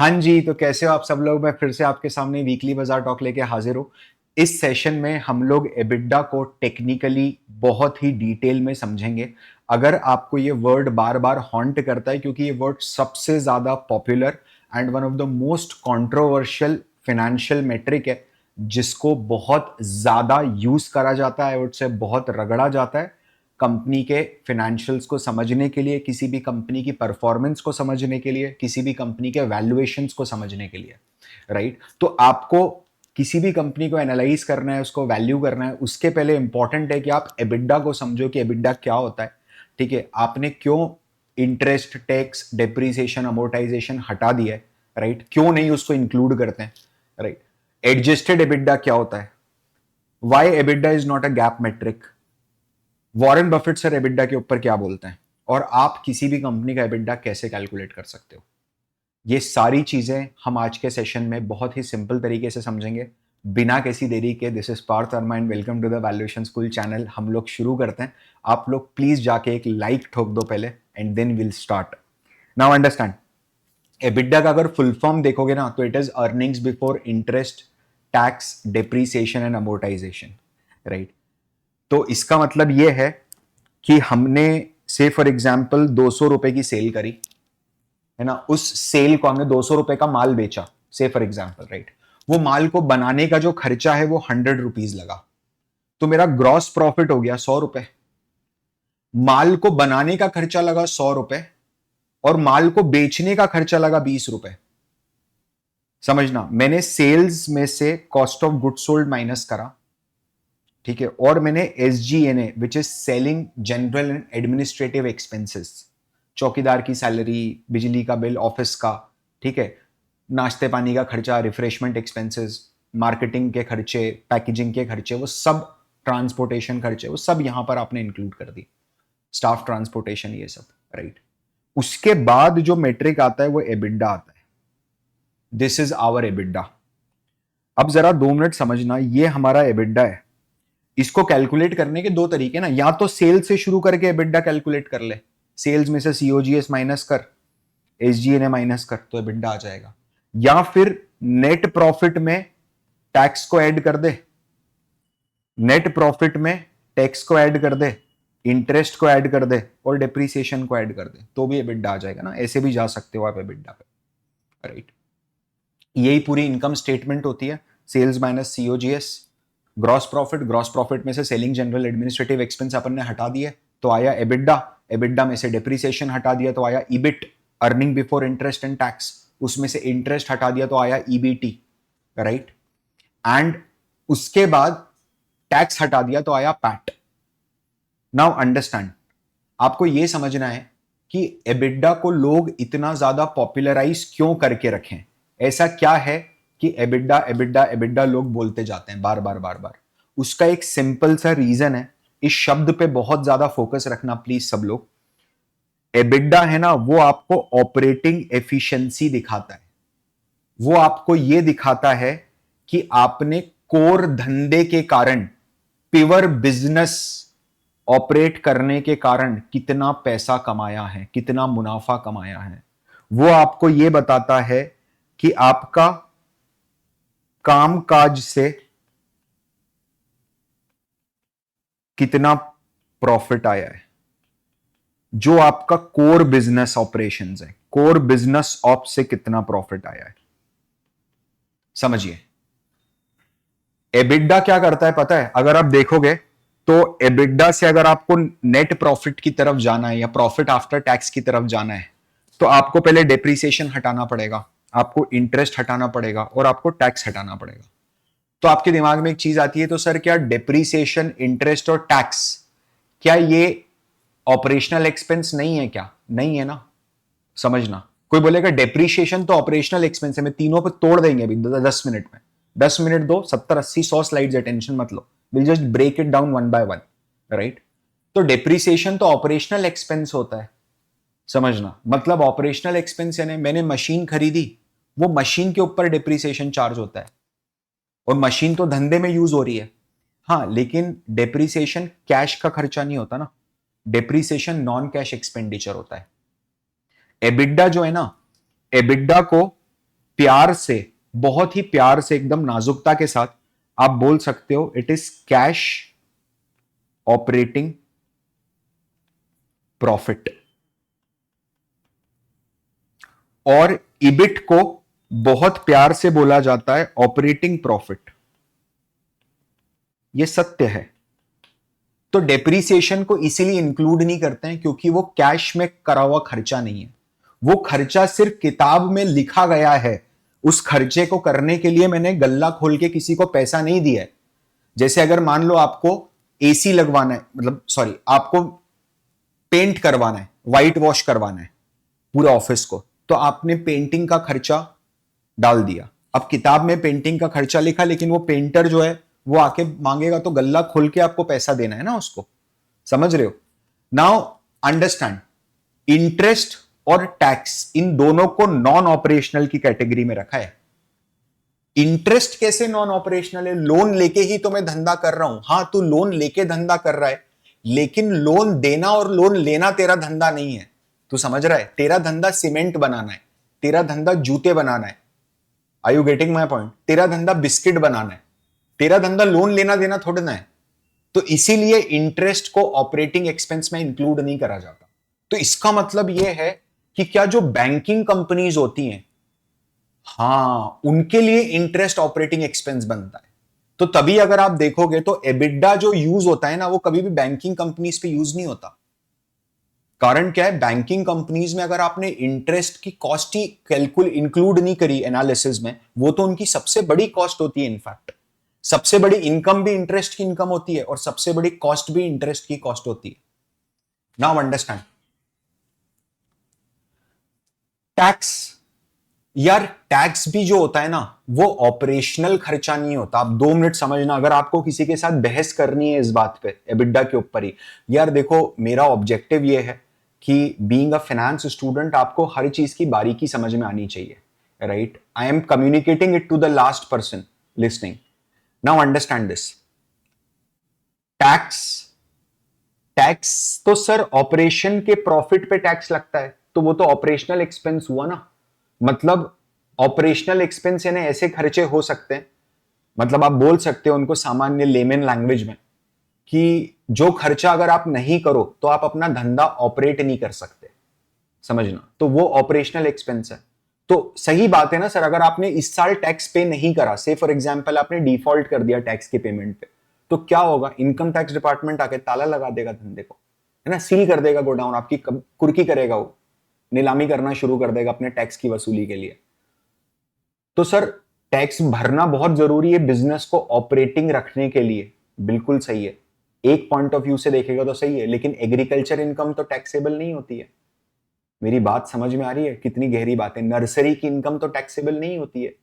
हाँ जी, तो कैसे हो आप सब लोग। मैं फिर से आपके सामने वीकली बाजार टॉक लेके हाजिर हूँ। इस सेशन में हम लोग एबिडा को टेक्निकली बहुत ही डिटेल में समझेंगे। अगर आपको ये वर्ड बार बार हॉन्ट करता है, क्योंकि ये वर्ड सबसे ज्यादा popular and one of the most controversial financial metric है, जिसको बहुत ज्यादा यूज करा जाता है, उससे बहुत रगड़ा जाता है कंपनी के फाइनेंशियल्स को समझने के लिए, किसी भी कंपनी की परफॉर्मेंस को समझने के लिए, किसी भी कंपनी के वैल्यूएशंस को समझने के लिए। राइट, तो आपको किसी भी कंपनी को एनालाइज करना है, उसको वैल्यू करना है, उसके पहले इंपॉर्टेंट है कि आप एबिडा को समझो कि एबिडा क्या होता है। ठीक है, आपने क्यों इंटरेस्ट, टैक्स, डेप्रीसिएशन, अमोर्टाइजेशन हटा दिया है, राइट, क्यों नहीं उसको इंक्लूड करते हैं, राइट। एडजस्टेड एबिडा क्या होता है, why EBITDA is not a GAAP metric, Warren Buffett sir EBITDA के ऊपर क्या बोलते हैं, और आप किसी भी कंपनी का एबिडा कैसे कैलकुलेट कर सकते हो। ये सारी चीजें हम आज के सेशन में बहुत ही सिंपल तरीके से समझेंगे, बिना किसी देरी के। This is Parth Verma and welcome to the valuation school channel. हम लोग शुरू करते हैं। आप लोग प्लीज जाके एक लाइक ठोक दो पहले, and then will start. Now understand, EBITDA का अगर फुल फॉर्म देखोगे ना, तो it is earnings before interest, tax, depreciation and amortisation, right. तो इसका मतलब यह है कि हमने से फॉर एग्जाम्पल 200 रुपए की सेल करी, है ना। उस सेल को हमने 200 रुपए का माल बेचा, से फॉर एग्जाम्पल, राइट। वो माल को बनाने का जो खर्चा है वो 100 रुपीज लगा, तो मेरा ग्रॉस प्रॉफिट हो गया 100 रुपए। माल को बनाने का खर्चा लगा 100 रुपए, और माल को बेचने का खर्चा लगा 20 रुपए। समझना, मैंने सेल्स में से cost of good sold minus करा, ठीक है, और मैंने SG&A which is selling general and administrative expenses, चौकीदार की सैलरी, बिजली का बिल ऑफिस का, ठीक है, नाश्ते पानी का खर्चा, रिफ्रेशमेंट एक्सपेंसेस, मार्केटिंग के खर्चे, पैकेजिंग के खर्चे, वो सब, ट्रांसपोर्टेशन खर्चे, वो सब यहां पर आपने इंक्लूड कर दी, स्टाफ ट्रांसपोर्टेशन, ये सब, राइट। उसके बाद जो मेट्रिक आता है वो एबिडा आता है। This is our EBITDA. अब जरा 2 मिनट समझना, ये हमारा एबिडा है। इसको कैलकुलेट करने के दो तरीके ना, या तो सेल्स से शुरू करके एबिडा कैलकुलेट कर ले, सेल्स में से सीओजीएस माइनस कर, एसजीएनए माइनस कर, तो एबिडा आ जाएगा। या फिर नेट प्रॉफिट में टैक्स को ऐड कर दे, नेट प्रॉफिट में टैक्स को ऐड कर दे, इंटरेस्ट को ऐड कर दे, और डेप्रीसिएशन को ऐड कर दे, तो भी एबिडा आ जाएगा ना। ऐसे भी जा सकते हो आप एबिडा पे, राइट। यही पूरी इनकम स्टेटमेंट होती है, sales minus COGS, gross profit, gross profit में से सेलिंग जनरल एडमिनिस्ट्रेटिव एक्सपेंस अपन ने हटा दिए तो आया एबिडा, एबिडा में से डेप्रीसिएशन हटा दिया तो आया EBIT, earning before interest and tax, उसमें से इंटरेस्ट हटा दिया तो आया ईबीटी, राइट। एंड उसके बाद टैक्स हटा दिया तो आया पैट। नाउ अंडरस्टैंड, आपको यह समझना है कि एबिडा को लोग इतना ज्यादा पॉपुलराइज क्यों करके रखें। ऐसा क्या है कि एबिडा एबिडा एबिडा लोग बोलते जाते हैं बार बार बार बार। उसका एक सिंपल सा रीजन है, इस शब्द पे बहुत ज्यादा फोकस रखना प्लीज सब लोग। एबिडा है ना, वो आपको ऑपरेटिंग एफिशिएंसी दिखाता है, वो आपको यह दिखाता है कि आपने कोर धंधे के कारण, पिवर बिजनेस ऑपरेट करने के कारण कितना पैसा कमाया है, कितना मुनाफा कमाया है। वो आपको यह बताता है कि आपका कामकाज से कितना प्रॉफिट आया है, जो आपका कोर बिजनेस ऑपरेशंस है, कोर बिजनेस ऑप से कितना प्रॉफिट आया है। समझिए, एबिडा क्या करता है पता है, अगर आप देखोगे तो एबिडा से अगर आपको नेट प्रॉफिट की तरफ जाना है या प्रॉफिट आफ्टर टैक्स की तरफ जाना है, तो आपको पहले डेप्रीसिएशन हटाना पड़ेगा, आपको इंटरेस्ट हटाना पड़ेगा, और आपको टैक्स हटाना पड़ेगा। तो आपके दिमाग में एक चीज आती है, तो सर क्या डेप्रीसिएशन, इंटरेस्ट और टैक्स, क्या ये ऑपरेशनल एक्सपेंस नहीं है क्या? नहीं है ना। समझना, कोई बोलेगा डेप्रीशिएशन तो ऑपरेशनल एक्सपेंस है, मैं तीनों पे तोड़ देंगे अभी 10 मिनट में। 10 मिनट दो, 70 80 100 स्लाइड्स है, टेंशन मत लो, will just break it down one by one, right. तो डेप्रीसिएशन तो ऑपरेशनल एक्सपेंस होता है। समझना, मतलब ऑपरेशनल एक्सपेंस यानी मैंने मशीन खरीदी, वो मशीन के ऊपर डेप्रीसिएशन चार्ज होता है, और मशीन तो धंधे में यूज हो रही है। हाँ, लेकिन डेप्रीसिएशन कैश का खर्चा नहीं होता ना, डेप्रीसिएशन नॉन कैश एक्सपेंडिचर होता है। एबिडा जो है ना, एबिडा को प्यार से, बहुत ही प्यार से, एकदम नाजुकता के साथ आप बोल सकते हो it is cash operating profit. और इबिट को बहुत प्यार से बोला जाता है ऑपरेटिंग प्रॉफिट। यह सत्य है। तो डेप्रीसिएशन को इसीलिए इंक्लूड नहीं करते हैं क्योंकि वो कैश में करा हुआ खर्चा नहीं है। वो खर्चा सिर्फ किताब में लिखा गया है। उस खर्चे को करने के लिए मैंने गल्ला खोल के किसी को पैसा नहीं दिया है। जैसे अगर मान लो आपको एसी लगवाना है, मतलब सॉरी, आपको पेंट करवाना है, व्हाइट वॉश करवाना है पूरे ऑफिस को, तो आपने पेंटिंग का खर्चा डाल दिया। अब किताब में पेंटिंग का खर्चा लिखा, लेकिन वो पेंटर जो है वो आके मांगेगा तो गल्ला खोल के आपको पैसा देना है ना उसको। समझ रहे हो? नाउ अंडरस्टैंड, इंटरेस्ट और टैक्स इन दोनों को नॉन ऑपरेशनल की कैटेगरी में रखा है। इंटरेस्ट कैसे नॉन ऑपरेशनल है? लोन लेके ही तो मैं धंधा कर रहा हूं। हां, तू लोन लेके धंधा कर रहा है, लेकिन लोन देना और लोन लेना तेरा धंधा नहीं है। तू समझ रहा है? तेरा धंधा सीमेंट बनाना है, तेरा धंधा जूते बनाना है। Are you getting my point? तेरा धंधा बिस्किट बनाना है, तेरा धंधा लोन लेना देना थोड़ा ना है। तो इसीलिए इंटरेस्ट को ऑपरेटिंग एक्सपेंस में इंक्लूड नहीं करा जाता। तो इसका मतलब यह है कि क्या जो बैंकिंग कंपनीज होती हैं, हां, उनके लिए इंटरेस्ट ऑपरेटिंग एक्सपेंस बनता है। तो तभी अगर आप देखोगे तो एबिडा जो यूज होता है ना, वो कभी भी बैंकिंग कंपनीज पे यूज नहीं होता। कारण क्या है? बैंकिंग कंपनीज में अगर आपने इंटरेस्ट की कॉस्ट ही इंक्लूड नहीं करी एनालिसिस में, वो तो उनकी सबसे बड़ी कॉस्ट होती है। इनफैक्ट सबसे बड़ी इनकम भी इंटरेस्ट की इनकम होती है और सबसे बड़ी कॉस्ट भी इंटरेस्ट की कॉस्ट होती है। Now understand. टैक्स, यार टैक्स भी जो होता है ना, वो ऑपरेशनल खर्चा नहीं होता। आप 2 मिनट समझना, अगर आपको किसी के साथ बहस करनी है इस बात पे, एबिडा के ऊपर ही, यार देखो मेरा ऑब्जेक्टिव ये है कि बीइंग अ फाइनेंस स्टूडेंट आपको हर चीज की बारीकी समझ में आनी चाहिए, right? I am communicating it to the last person listening. Now understand this. Tax, tax तो सर ऑपरेशन के प्रॉफिट पे टैक्स लगता है, तो वो तो ऑपरेशनल एक्सपेंस हुआ ना। मतलब ऑपरेशनल एक्सपेंस यानी ऐसे खर्चे हो सकते हैं, मतलब आप बोल सकते हो उनको सामान्य लेमन लैंग्वेज में, कि जो खर्चा अगर आप नहीं करो तो आप अपना धंधा ऑपरेट नहीं कर सकते। समझना, तो वो ऑपरेशनल एक्सपेंस है। तो सही बात है ना सर, अगर आपने इस साल टैक्स पे नहीं करा, से फॉर एग्जांपल आपने डिफॉल्ट कर दिया टैक्स के पेमेंट पे, तो क्या होगा? इनकम टैक्स डिपार्टमेंट आके ताला लगा देगा धंधे को, है ना, सील कर देगा गोडाउन, आपकी कुर्की करेगा, वो नीलामी करना शुरू कर देगा अपने टैक्स की वसूली के लिए। तो सर टैक्स भरना बहुत जरूरी है बिजनेस को ऑपरेटिंग रखने के लिए, बिल्कुल सही है। एक पॉइंट ऑफ व्यू से देखेगा तो सही है, लेकिन एग्रीकल्चर इनकम तो टैक्सेबल नहीं होती है। मेरी बात समझ में आ रही है? कितनी गहरी बात है। नर्सरी की इनकम तो टैक्सेबल नहीं होती है।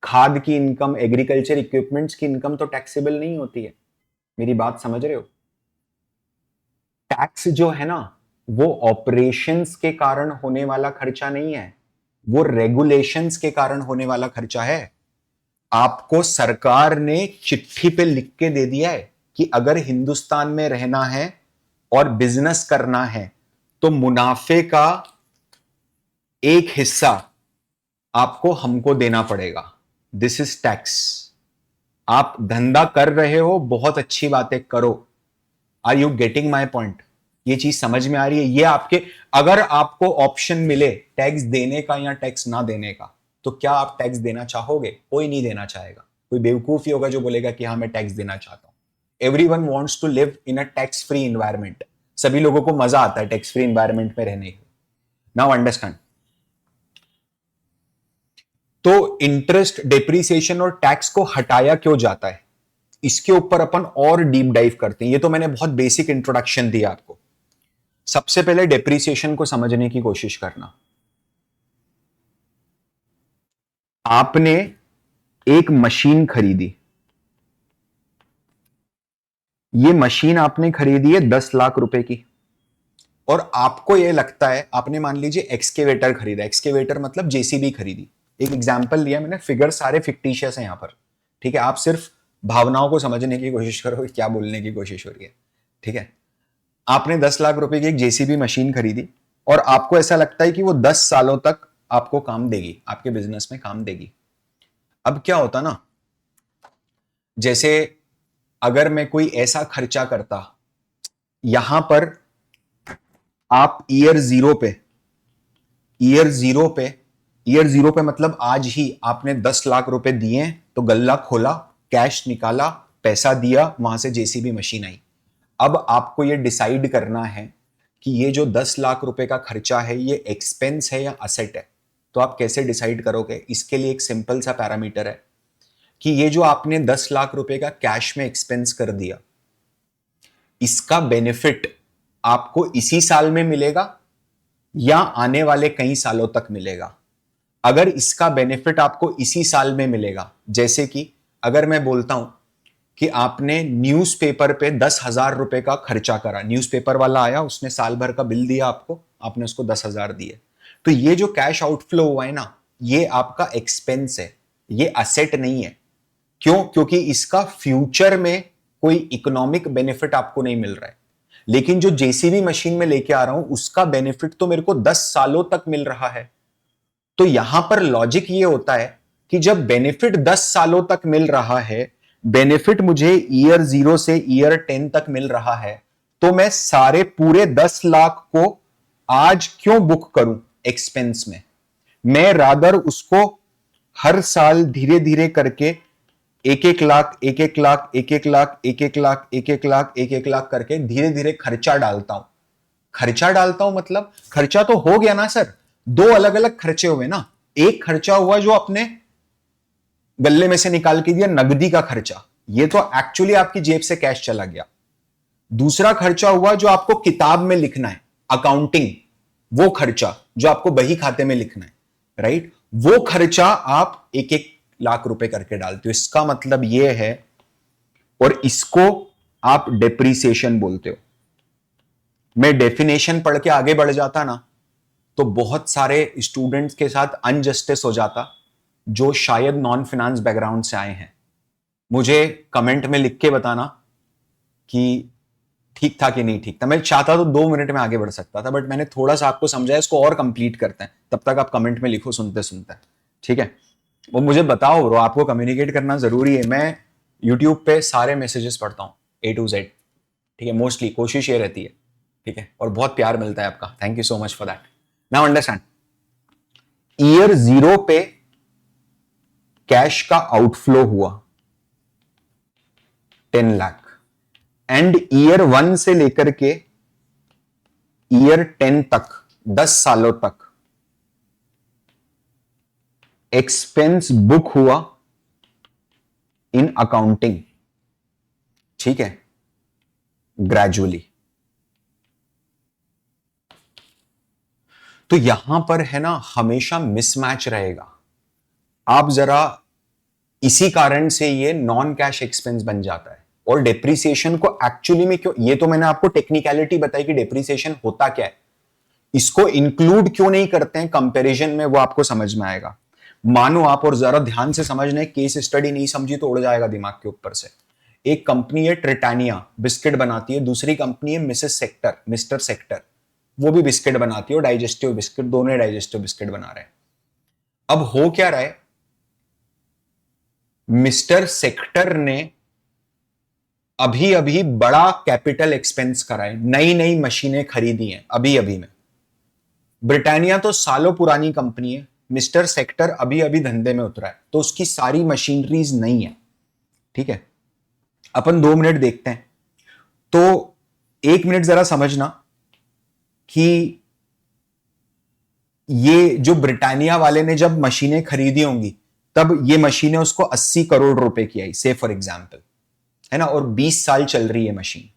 खाद की इनकम, एग्रीकल्चर इक्विपमेंट्स की इनकम तो टैक्सेबल नहीं होती है। मेरी बात समझ रहे हो? टैक्स जो है ना, वो ऑपरेशंस के कारण होने वाला खर्चा नहीं है, वो रेगुलेशंस के कारण होने वाला खर्चा है। आपको सरकार ने चिट्ठी पे लिख के दे दिया है कि अगर हिंदुस्तान में रहना है और बिजनेस करना है तो मुनाफे का एक हिस्सा आपको हमको देना पड़ेगा। This is tax. आप धंधा कर रहे हो, बहुत अच्छी बात है, करो। Are you getting my point? ये चीज समझ में आ रही है? ये आपके, अगर आपको ऑप्शन मिले टैक्स देने का या टैक्स ना देने का, तो क्या आप टैक्स देना चाहोगे? कोई नहीं देना चाहेगा। कोई बेवकूफ ही होगा जो बोलेगा कि हाँ मैं टैक्स देना चाहता हूं। Everyone wants to live in a tax free environment. सभी लोगों को मजा आता है टैक्स फ्री एनवायरमेंट में रहने की। Now understand. तो इंटरेस्ट, डेप्रीसिएशन और टैक्स को हटाया क्यों जाता है, इसके ऊपर अपन और डीप डाइव करते हैं। ये तो मैंने बहुत बेसिक इंट्रोडक्शन दिया आपको। सबसे पहले डेप्रीसिएशन को समझने की कोशिश करना। आपने एक मशीन खरीदी, ये मशीन आपने खरीदी है 10 लाख रुपए की, और आपको यह लगता है, आपने मान लीजिए एक्सकेवेटर खरीदा, एक्सकेवेटर मतलब जेसीबी खरीदी। एक एग्जाम्पल लिया मैंने, फिगर सारे फिक्टिशियस हैं यहां पर, ठीक है? आप सिर्फ भावनाओं को समझने की कोशिश करो क्या बोलने की कोशिश हो रही है, ठीक है? आपने 10 लाख रुपए की एक जेसीबी मशीन खरीदी और आपको ऐसा लगता है कि वो 10 सालों तक आपको काम देगी, आपके बिजनेस में काम देगी। अब क्या होता ना, जैसे अगर मैं कोई ऐसा खर्चा करता, यहां पर आप ईयर जीरो पे, ईयर जीरो पे, ईयर जीरो पे मतलब आज ही आपने 10 लाख रुपए दिए तो गल्ला खोला, कैश निकाला, पैसा दिया, वहां से जेसीबी मशीन आई। अब आपको ये डिसाइड करना है कि ये जो 10 लाख रुपए का खर्चा है ये एक्सपेंस है या असेट है। तो आप कैसे डिसाइड करोगे? इसके लिए एक सिंपल सा पैरामीटर है कि ये जो आपने 10 लाख रुपए का कैश में एक्सपेंस कर दिया, इसका बेनिफिट आपको इसी साल में मिलेगा या आने वाले कई सालों तक मिलेगा। अगर इसका बेनिफिट आपको इसी साल में मिलेगा, जैसे कि अगर मैं बोलता हूं कि आपने न्यूज़पेपर पे 10,000 रुपए का खर्चा करा, न्यूज़पेपर वाला आया, उसने साल भर का बिल दिया आपको, आपने उसको 10,000 दिए, तो ये जो कैश आउटफ्लो हुआ है ना, ये आपका एक्सपेंस है, ये असेट नहीं है। क्यों? क्योंकि इसका फ्यूचर में कोई इकोनॉमिक बेनिफिट आपको नहीं मिल रहा है। लेकिन जो जेसीबी मशीन में लेके आ रहा हूं उसका बेनिफिट तो मेरे को 10 सालों तक मिल रहा है। तो यहां पर लॉजिक ये होता है कि जब बेनिफिट 10 सालों तक मिल रहा है, बेनिफिट मुझे ईयर 0 से ईयर 10 तक मिल रहा है, तो मैं सारे पूरे 10 लाख को आज क्यों बुक करूं एक्सपेंस में? मैं रादर उसको हर साल धीरे धीरे करके 1-1 लाख, 1-1 लाख, 1-1 लाख, 1-1 लाख, 1-1 लाख, 1-1 लाख करके धीरे धीरे खर्चा डालता हूं। खर्चा डालता हूं मतलब खर्चा तो हो गया ना सर, दो अलग अलग खर्चे हुए ना। एक खर्चा हुआ जो अपने गल्ले में से निकाल के दिया, नगदी का खर्चा, ये तो एक्चुअली आपकी जेब से कैश चला गया। दूसरा खर्चा हुआ जो आपको किताब में लिखना है, अकाउंटिंग, वो खर्चा जो आपको बही खाते में लिखना है, राइट, वो खर्चा आप 1-1 लाख रुपए करके डालते हो। इसका मतलब ये है, और इसको आप डेप्रीसिएशन बोलते हो। मैं डेफिनेशन पढ़ के आगे बढ़ जाता ना, तो बहुत सारे स्टूडेंट्स के साथ अनजस्टिस हो जाता जो शायद नॉन फाइनेंस बैकग्राउंड से आए हैं। मुझे कमेंट में लिख के बताना कि ठीक था कि नहीं ठीक था। मैं चाहता तो 2 मिनट में आगे बढ़ सकता था, बट मैंने थोड़ा सा आपको समझाया, इसको और कंप्लीट करते हैं, तब तक आप कमेंट में लिखो सुनते सुनते, ठीक है? वो मुझे बताओ ब्रो, आपको कम्युनिकेट करना जरूरी है। मैं यूट्यूब पे सारे मैसेजेस पढ़ता हूँ A to Z, ठीक है? मोस्टली कोशिश ये रहती है, ठीक है? और बहुत प्यार मिलता है आपका, thank you so much for that. Now understand, year 0 पे कैश का आउटफ्लो हुआ 10 लाख, एंड ईयर 1 से लेकर के ईयर 10 तक, 10 सालों तक एक्सपेंस बुक हुआ इन अकाउंटिंग, ठीक है, ग्रेजुअली। तो यहां पर है ना, हमेशा मिसमैच रहेगा। आप जरा, इसी कारण से ये नॉन कैश एक्सपेंस बन जाता है। और डेप्रीसिएशन को एक्चुअली में क्यों, ये तो मैंने आपको टेक्निकलिटी बताई कि डेप्रीसिएशन होता क्या है, इसको इंक्लूड क्यों नहीं करते हैं कंपैरिजन में, वो आपको समझ में आएगा। मानो आप, और जरा ध्यान से समझना, केस स्टडी नहीं समझी तो उड़ जाएगा दिमाग के ऊपर से। एक कंपनी है ट्रिटानिया, बिस्किट बनाती है, दूसरी कंपनी है मिसेस सेक्टर, मिस्टर सेक्टर, वो भी बिस्किट बनाती है, और डाइजेस्टिव बिस्किट, दोनों डाइजेस्टिव बिस्किट बना रहे हैं। अब हो क्या रहा है, मिस्टर सेक्टर ने अभी अभी बड़ा कैपिटल एक्सपेंस करा है, नई नई मशीनें खरीदी हैं अभी अभी में। ब्रिटानिया तो सालों पुरानी कंपनी है, मिस्टर सेक्टर अभी अभी धंधे में उतरा है, तो उसकी सारी मशीनरीज नहीं है, ठीक है? अपन 2 मिनट देखते हैं। तो 1 मिनट जरा समझना कि ये जो ब्रिटानिया वाले ने जब मशीनें खरीदी होंगी, तब ये मशीनें उसको 80 करोड़ रुपए की आई, से फॉर एग्जाम्पल, है ना, और 20 साल चल रही है मशीन,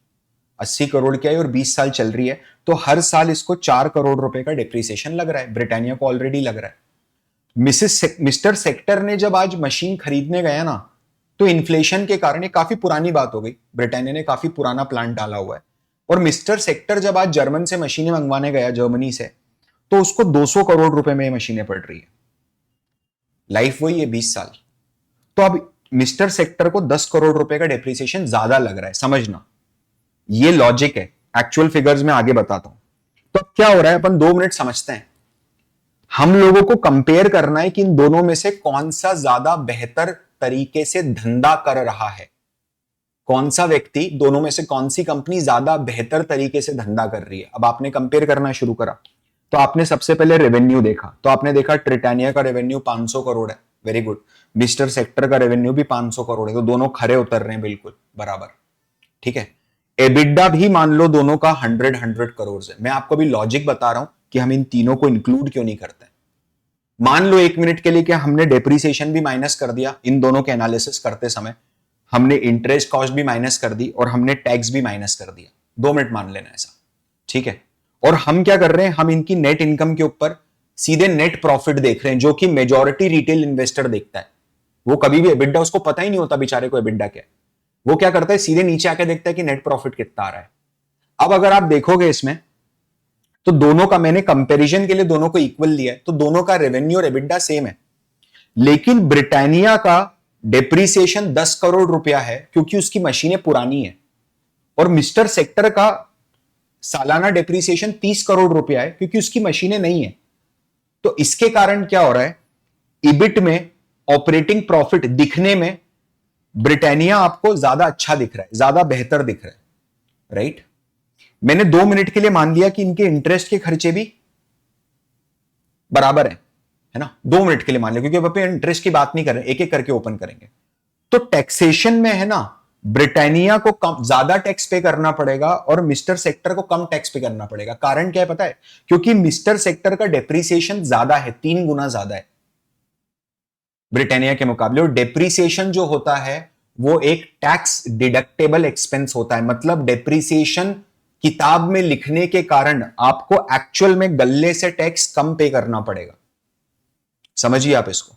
80 करोड़ की आई और 20 साल चल रही है, तो हर साल इसको 4 करोड़ रुपए का डिप्रिसिएशन लग रहा है, ब्रिटानिया को ऑलरेडी लग रहा है। मिस्टर सेक्टर ने जब आज मशीन खरीदने गया ना, तो इन्फ्लेशन के कारण, ये काफी पुरानी बात हो गई, ब्रिटानिया ने काफी पुराना प्लांट डाला हुआ है, और मिस्टर सेक्टर जब आज जर्मन से मशीनें मंगवाने गया, जर्मनी से, तो उसको 200 करोड़ रुपए में मशीनें पड़ रही है। लाइफ वही है, 20 साल। तो अब मिस्टर सेक्टर को 10 करोड़ रुपए का डेप्रिसिएशन ज्यादा लग रहा है, समझना, ये लॉजिक है। एक्चुअल फिगर्स में आगे बताता हूं। तो अब क्या हो रहा है, अपन 2 मिनट समझते हैं। हम लोगों को कंपेयर करना है कि इन दोनों में से कौन सा ज्यादा बेहतर तरीके से धंधा कर रहा है, कौन सा व्यक्ति, दोनों में से कौन सी कंपनी ज्यादा बेहतर तरीके से धंधा कर रही है। अब आपने कंपेयर करना शुरू करा तो आपने सबसे पहले रेवेन्यू देखा, तो आपने देखा ट्रिटानिया का रेवेन्यू 500 करोड़ है, वेरी गुड। मिस्टर सेक्टर का रेवेन्यू भी 500 करोड़ है, तो दोनों खरे उतर रहे हैं बिल्कुल बराबर, ठीक है। एबिडा भी मान लो दोनों का 100 करोड़ है। मैं आपको भी लॉजिक बता रहा हूं कि हम इन तीनों को इंक्लूड क्यों नहीं करते। मान लो एक मिनट के लिए कि हमने डेप्रीसिएशन भी माइनस कर दिया, इन दोनों के एनालिसिस करते समय हमने इंटरेस्ट कॉस्ट भी माइनस कर दी और हमने टैक्स भी माइनस कर दिया, 2 मिनट मान लेना ऐसा, ठीक है। और हम क्या कर रहे हैं, हम इनकी नेट इनकम के ऊपर सीधे नेट प्रॉफिट देख रहे हैं, जो कि मेजॉरिटी रिटेल इन्वेस्टर देखता है। वो कभी भी एबिडा, उसको पता ही नहीं होता बेचारे को एबिडा क्या है। वो क्या करता है, सीधे नीचे आके देखता है कि नेट प्रॉफिट कितना आ रहा है। अब अगर आप देखोगे इसमें तो दोनों का मैंने कंपैरिजन के लिए दोनों को इक्वल लिया है, तो दोनों का रेवेन्यू और एबिडा सेम है। लेकिन ब्रिटानिया का डेप्रीसिएशन 10 करोड़ रुपया है क्योंकि उसकी मशीनें पुरानी है, और मिस्टर सेक्टर का सालाना डेप्रीसिएशन 30 करोड़ रुपया है क्योंकि उसकी मशीनें नहीं है। तो इसके कारण क्या हो रहा है, इबिट में, ऑपरेटिंग प्रॉफिट दिखने में ब्रिटानिया आपको ज्यादा अच्छा दिख रहा है, ज्यादा बेहतर दिख रहा है, राइट। मैंने 2 मिनट के लिए मान लिया कि इनके इंटरेस्ट के खर्चे भी बराबर है ना, 2 मिनट के लिए मान लिया, क्योंकि अब इंटरेस्ट की बात नहीं कर रहे, एक एक करके ओपन करेंगे। तो टैक्सेशन में है ना, ब्रिटानिया को कम ज्यादा टैक्स पे करना पड़ेगा और मिस्टर सेक्टर को कम टैक्स पे करना पड़ेगा। कारण क्या है पता है, क्योंकि मिस्टर सेक्टर का डेप्रीसिएशन ज्यादा है, 3 गुना ज्यादा है ब्रिटानिया के मुकाबले। और डेप्रीसिएशन जो होता है वो एक टैक्स डिडक्टेबल एक्सपेंस होता है, मतलब डेप्रीसिएशन किताब में लिखने के कारण आपको एक्चुअल में गल्ले से टैक्स कम पे करना पड़ेगा। समझिए आप इसको।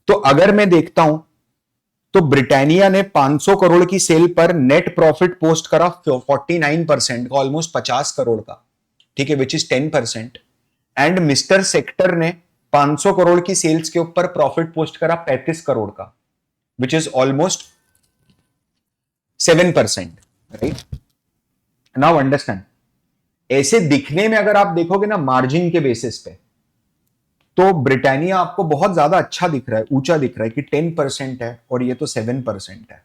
तो अगर मैं देखता हूं तो ब्रिटानिया ने 500 करोड़ की सेल पर नेट प्रॉफिट पोस्ट करा 49% का, ऑलमोस्ट 50 करोड़ का, ठीक है, which is 10%। And mister sector ने 500 करोड़ की सेल्स के ऊपर प्रॉफिट पोस्ट करा 35 करोड़ का, which is almost 7%, right. Now understand, ऐसे दिखने में अगर आप देखोगे ना मार्जिन के बेसिस पे, तो ब्रिटानिया आपको बहुत ज्यादा अच्छा दिख रहा है, ऊंचा दिख रहा है कि 10% है और ये तो 7% है।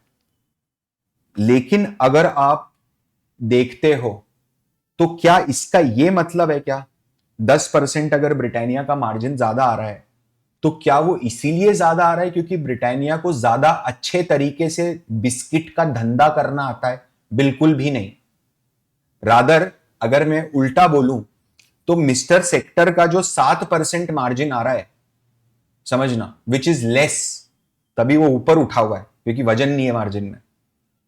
लेकिन अगर आप देखते हो तो क्या इसका यह मतलब है क्या, 10% अगर ब्रिटानिया का मार्जिन ज्यादा आ रहा है तो क्या वो इसीलिए ज्यादा आ रहा है क्योंकि ब्रिटानिया को ज्यादा अच्छे तरीके से बिस्किट का धंधा करना आता है? बिल्कुल भी नहीं। रादर अगर मैं उल्टा बोलूं तो मिस्टर सेक्टर का जो 7% मार्जिन आ रहा है, समझना, विच इज लेस, तभी वो ऊपर उठा हुआ है क्योंकि वजन नहीं है मार्जिन में,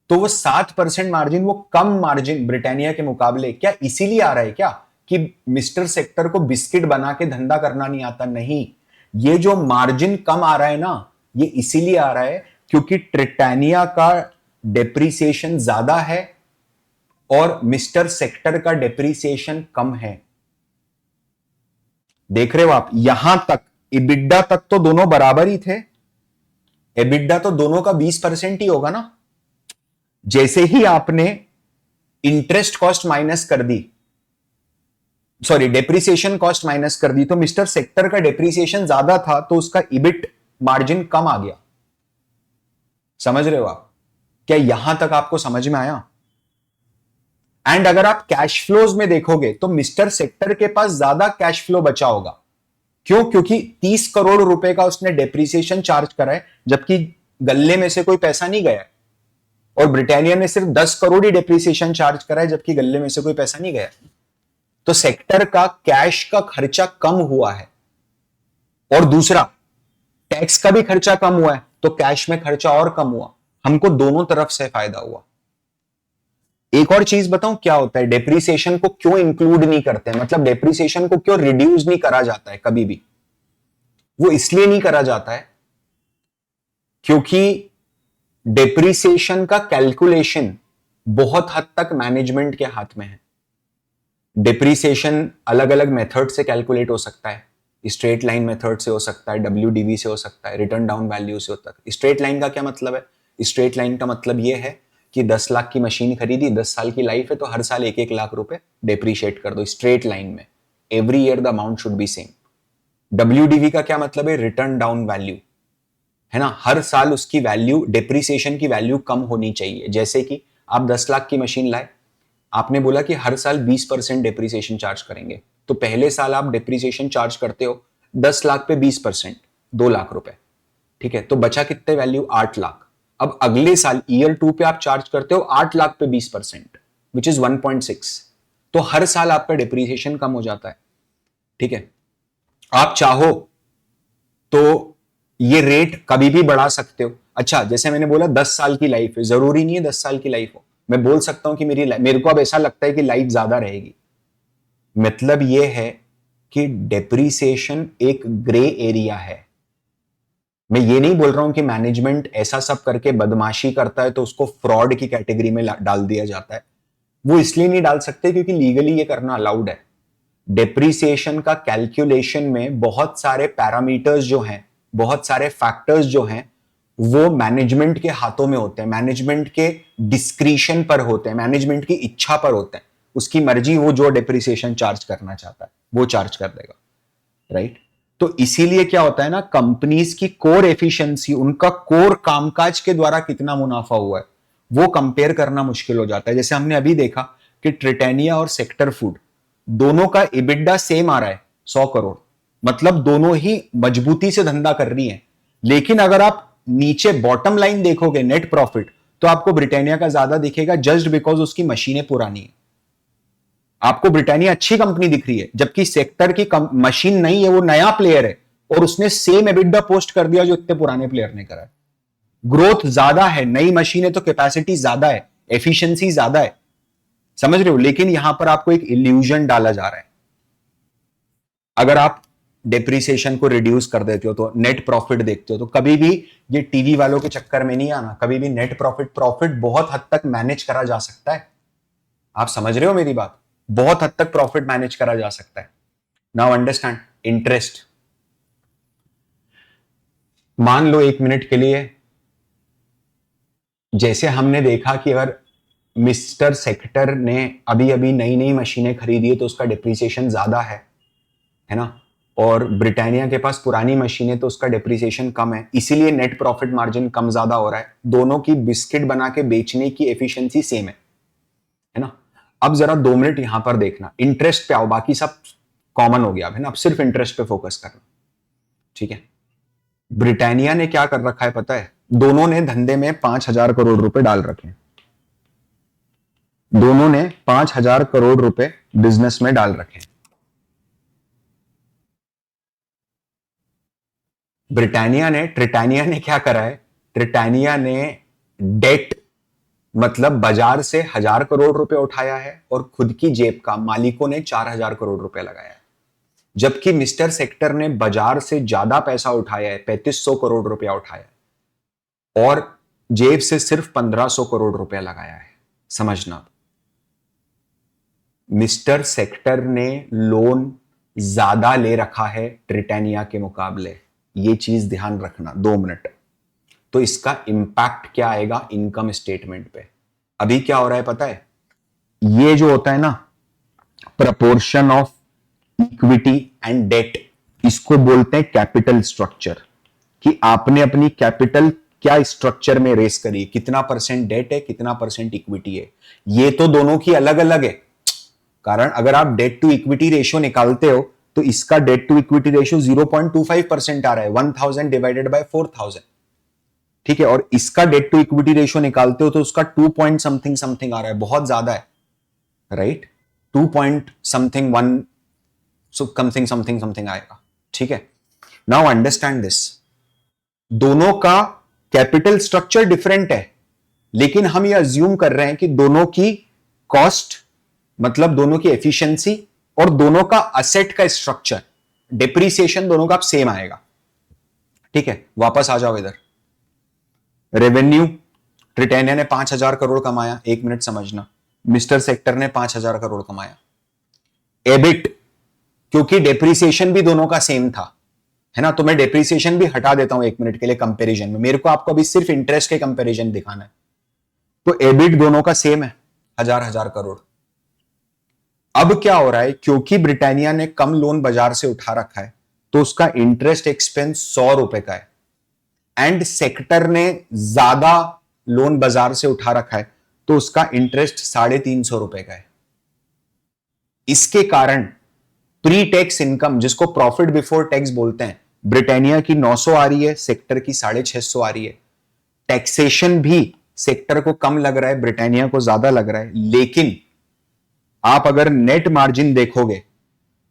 तो वो 7% मार्जिन, वो कम मार्जिन ब्रिटानिया के मुकाबले क्या इसीलिए आ रहा है क्या कि मिस्टर सेक्टर को बिस्किट बना के धंधा करना नहीं आता? नहीं, ये जो मार्जिन कम आ रहा है ना, ये इसीलिए आ रहा है क्योंकि ट्रिटानिया का डेप्रीसिएशन ज्यादा है और मिस्टर सेक्टर का डेप्रीसिएशन कम है। देख रहे हो आप, यहां तक इबिड्डा तक तो दोनों बराबर ही थे, एबिड्डा तो दोनों का 20% ही होगा ना। जैसे ही आपने इंटरेस्ट कॉस्ट माइनस कर दी, सॉरी डेप्रीसिएशन कॉस्ट माइनस कर दी, तो मिस्टर सेक्टर का डेप्रीसिएशन ज्यादा था तो उसका इबिट मार्जिन कम आ गया। समझ रहे हो आप? क्या यहां तक आपको समझ में आया? एंड अगर आप कैश फ्लोज में देखोगे तो मिस्टर सेक्टर के पास ज्यादा कैश फ्लो बचा होगा। क्यों? क्योंकि 30 करोड़ रुपए का उसने डेप्रीसिएशन चार्ज करा है जबकि गल्ले में से कोई पैसा नहीं गया है, और ब्रिटानिया ने सिर्फ 10 करोड़ ही डेप्रीसिएशन चार्ज करा है जबकि गल्ले में से कोई पैसा नहीं गया। तो सेक्टर का कैश का खर्चा कम हुआ है, और दूसरा टैक्स का भी खर्चा कम हुआ है, तो कैश में खर्चा और कम हुआ। हमको दोनों तरफ से फायदा हुआ। एक और चीज बताऊं क्या होता है, डेप्रीसिएशन को क्यों इंक्लूड नहीं करते हैं, मतलब डेप्रीसिएशन को क्यों रिड्यूस नहीं करा जाता है कभी भी? वो इसलिए नहीं करा जाता है क्योंकि डेप्रीसिएशन का कैलकुलेशन बहुत हद तक मैनेजमेंट के हाथ में है। डिप्रीसिएशन अलग अलग मेथड से कैलकुलेट हो सकता है, स्ट्रेट लाइन मेथड से हो सकता है, WDV से हो सकता है, रिटर्न डाउन वैल्यू से होता है। स्ट्रेट लाइन का क्या मतलब है? स्ट्रेट लाइन का मतलब यह है कि 10 लाख की मशीन खरीदी, 10 साल की लाइफ है, तो हर साल 1-1 लाख रुपए डिप्रीशिएट कर दो स्ट्रेट लाइन में। Every year the amount should be same. WDV का क्या मतलब है? रिटर्न डाउन वैल्यू, है ना। हर साल उसकी वैल्यू, डेप्रिसिएशन की वैल्यू कम होनी चाहिए। जैसे कि आप 10 लाख की मशीन लाए, आपने बोला कि हर साल 20% डेप्रिसिएशन चार्ज करेंगे, तो पहले साल आप डेप्रिसिएशन चार्ज करते हो 10 लाख पे 20%, 2 लाख रुपए, ठीक है। तो बचा कितने वैल्यू? 8 लाख। अब अगले साल ईयर 2 पे आप चार्ज करते हो 8 लाख पे 20%, विच इज 1.6। तो हर साल आपका डेप्रिसिएशन कम हो जाता है, ठीक है। आप चाहो तो ये रेट कभी भी बढ़ा सकते हो। अच्छा, जैसे मैंने बोला 10 साल की लाइफ है, जरूरी नहीं है 10 साल की लाइफ हो। मैं बोल सकता हूं कि मेरे को अब ऐसा लगता है कि लाइफ ज्यादा रहेगी। मतलब ये है कि डेप्रीसिएशन एक ग्रे एरिया है। मैं ये नहीं बोल रहा हूं कि मैनेजमेंट ऐसा सब करके बदमाशी करता है तो उसको फ्रॉड की कैटेगरी में डाल दिया जाता है। वो इसलिए नहीं डाल सकते क्योंकि लीगली ये करना अलाउड है। डेप्रीसिएशन का कैलकुलेशन में बहुत सारे पैरामीटर्स जो हैं, बहुत सारे फैक्टर्स जो हैं, वो मैनेजमेंट के हाथों में होते हैं, मैनेजमेंट के डिस्क्रिशन पर होते हैं, मैनेजमेंट की इच्छा पर होते हैं। उसकी मर्जी, वो जो डेप्रिसिएशन चार्ज करना चाहता है वो चार्ज कर देगा, राइट। तो इसीलिए क्या होता है ना, कंपनीज की कोर एफिशिएंसी, उनका कोर कामकाज के द्वारा कितना मुनाफा हुआ है, वो कंपेयर करना मुश्किल हो जाता है। जैसे हमने अभी देखा कि ट्रिटेनिया और सेक्टर फूड दोनों का इबिड्डा सेम आ रहा है, 100 करोड़। मतलब दोनों ही मजबूती से धंधा कर रही हैं। लेकिन अगर आप नीचे बॉटम लाइन देखोगे, नेट प्रॉफिट, तो आपको ब्रिटानिया का ज्यादा दिखेगा, जस्ट बिकॉज उसकी मशीनें पुरानी है। आपको ब्रिटानिया अच्छी कंपनी दिख रही है, जबकि सेक्टर की मशीन नहीं है, वो नया प्लेयर है और उसने सेम एबिडा पोस्ट कर दिया जो इतने पुराने प्लेयर ने करा है। ग्रोथ ज्यादा है, नई मशीन है तो कैपेसिटी ज्यादा है, एफिशिएंसी ज्यादा है, समझ रहे हो। लेकिन यहां पर आपको एक इल्यूजन डाला जा रहा है। अगर आप डेप्रिसिएशन को रिड्यूस कर देते हो तो नेट प्रॉफिट देखते हो, तो कभी भी ये टीवी वालों के चक्कर में नहीं आना। कभी भी नेट प्रॉफिट बहुत हद तक मैनेज करा जा सकता है। आप समझ रहे हो मेरी बात? बहुत हद तक प्रॉफिट मैनेज करा जा सकता है। Now understand interest. मान लो 1 मिनट के लिए, जैसे हमने देखा कि अगर मिस्टर सेक्टर ने अभी अभी नई नई मशीनें खरीदी है तो उसका डिप्रिसिएशन ज्यादा है ना। और ब्रिटानिया के पास पुरानी मशीन है तो उसका डिप्रिसिएशन कम है, इसीलिए नेट प्रॉफिट मार्जिन कम ज्यादा हो रहा है। दोनों की बिस्किट बना के बेचने की एफिशिएंसी सेम है ना। अब जरा 2 मिनट यहां पर देखना, इंटरेस्ट पे आओ, बाकी सब कॉमन हो गया है ना। अब सिर्फ इंटरेस्ट पे फोकस करना, ठीक है। ब्रिटानिया ने क्या कर रखा है पता है? दोनों ने धंधे में 5,000 करोड़ रुपए डाल रखे हैं। दोनों ने 5,000 करोड़ रुपए बिजनेस में डाल रखे हैं। ट्रिटानिया ने क्या करा है? ट्रिटानिया ने डेट, मतलब बाजार से 1,000 करोड़ रुपए उठाया है और खुद की जेब का मालिकों ने 4,000 करोड़ रुपए लगाया है। जबकि मिस्टर सेक्टर ने बाजार से ज्यादा पैसा उठाया है, 3,500 करोड़ रुपया उठाया है और जेब से सिर्फ 1,500 करोड़ रुपया लगाया है। समझना, मिस्टर सेक्टर ने लोन ज्यादा ले रखा है ट्रिटानिया के मुकाबले। ये चीज ध्यान रखना। 2 मिनट। तो इसका इंपैक्ट क्या आएगा इनकम स्टेटमेंट पे? अभी क्या हो रहा है पता है? ये जो होता है ना, proportion of equity and debt, इसको बोलते हैं कैपिटल स्ट्रक्चर। कि आपने अपनी कैपिटल क्या स्ट्रक्चर में रेस करी, कितना परसेंट डेट है, कितना परसेंट इक्विटी है। ये तो दोनों की अलग अलग है। कारण अगर आप डेट टू इक्विटी रेशियो निकालते हो तो इसका डेट टू इक्विटी रेशियो 0.25% आ रहा है, 1,000 डिवाइडेड बाय 4,000, ठीक है। और इसका डेट टू इक्विटी रेशियो निकालते हो तो उसका 2 पॉइंट समथिंग समथिंग आ रहा है, बहुत ज्यादा है, right. 2 point something 1 something something something आएगा, ठीक है। नाउ अंडरस्टैंड दिस, दोनों का कैपिटल स्ट्रक्चर डिफरेंट है, लेकिन हम यह अज्यूम कर रहे हैं कि दोनों की कॉस्ट, मतलब दोनों की एफिशिएंसी और दोनों का असेट का स्ट्रक्चर, डिप्रिसिएशन दोनों का सेम आएगा, ठीक है। वापस आ जाओ इधर। रेवेन्यू, ट्रिटेनिया ने 5,000 करोड़ कमाया, 1 मिनट समझना। मिस्टर सेक्टर ने 5,000 करोड़ कमाया। एबिट, क्योंकि डेप्रिसिएशन भी दोनों का सेम था, है ना, तो मैं डेप्रिसिएशन भी हटा देता हूं 1 मिनट के लिए कंपैरिजन में। मेरे को आपको अभी सिर्फ इंटरेस्ट के कंपैरिजन दिखाना है। तो एबिट दोनों का सेम है, 1,000 करोड़। अब क्या हो रहा है, क्योंकि ब्रिटानिया ने कम लोन बाजार से उठा रखा है तो उसका इंटरेस्ट एक्सपेंस 100 रुपए का है, एंड सेक्टर ने ज्यादा लोन बाजार से उठा रखा है तो उसका इंटरेस्ट 350 रुपए का है। इसके कारण प्री टैक्स इनकम, जिसको प्रॉफिट बिफोर टैक्स बोलते हैं, ब्रिटानिया की 900 आ रही है, सेक्टर की 650 आ रही है। टैक्सेशन भी सेक्टर को कम लग रहा है, ब्रिटानिया को ज्यादा लग रहा है। लेकिन आप अगर नेट मार्जिन देखोगे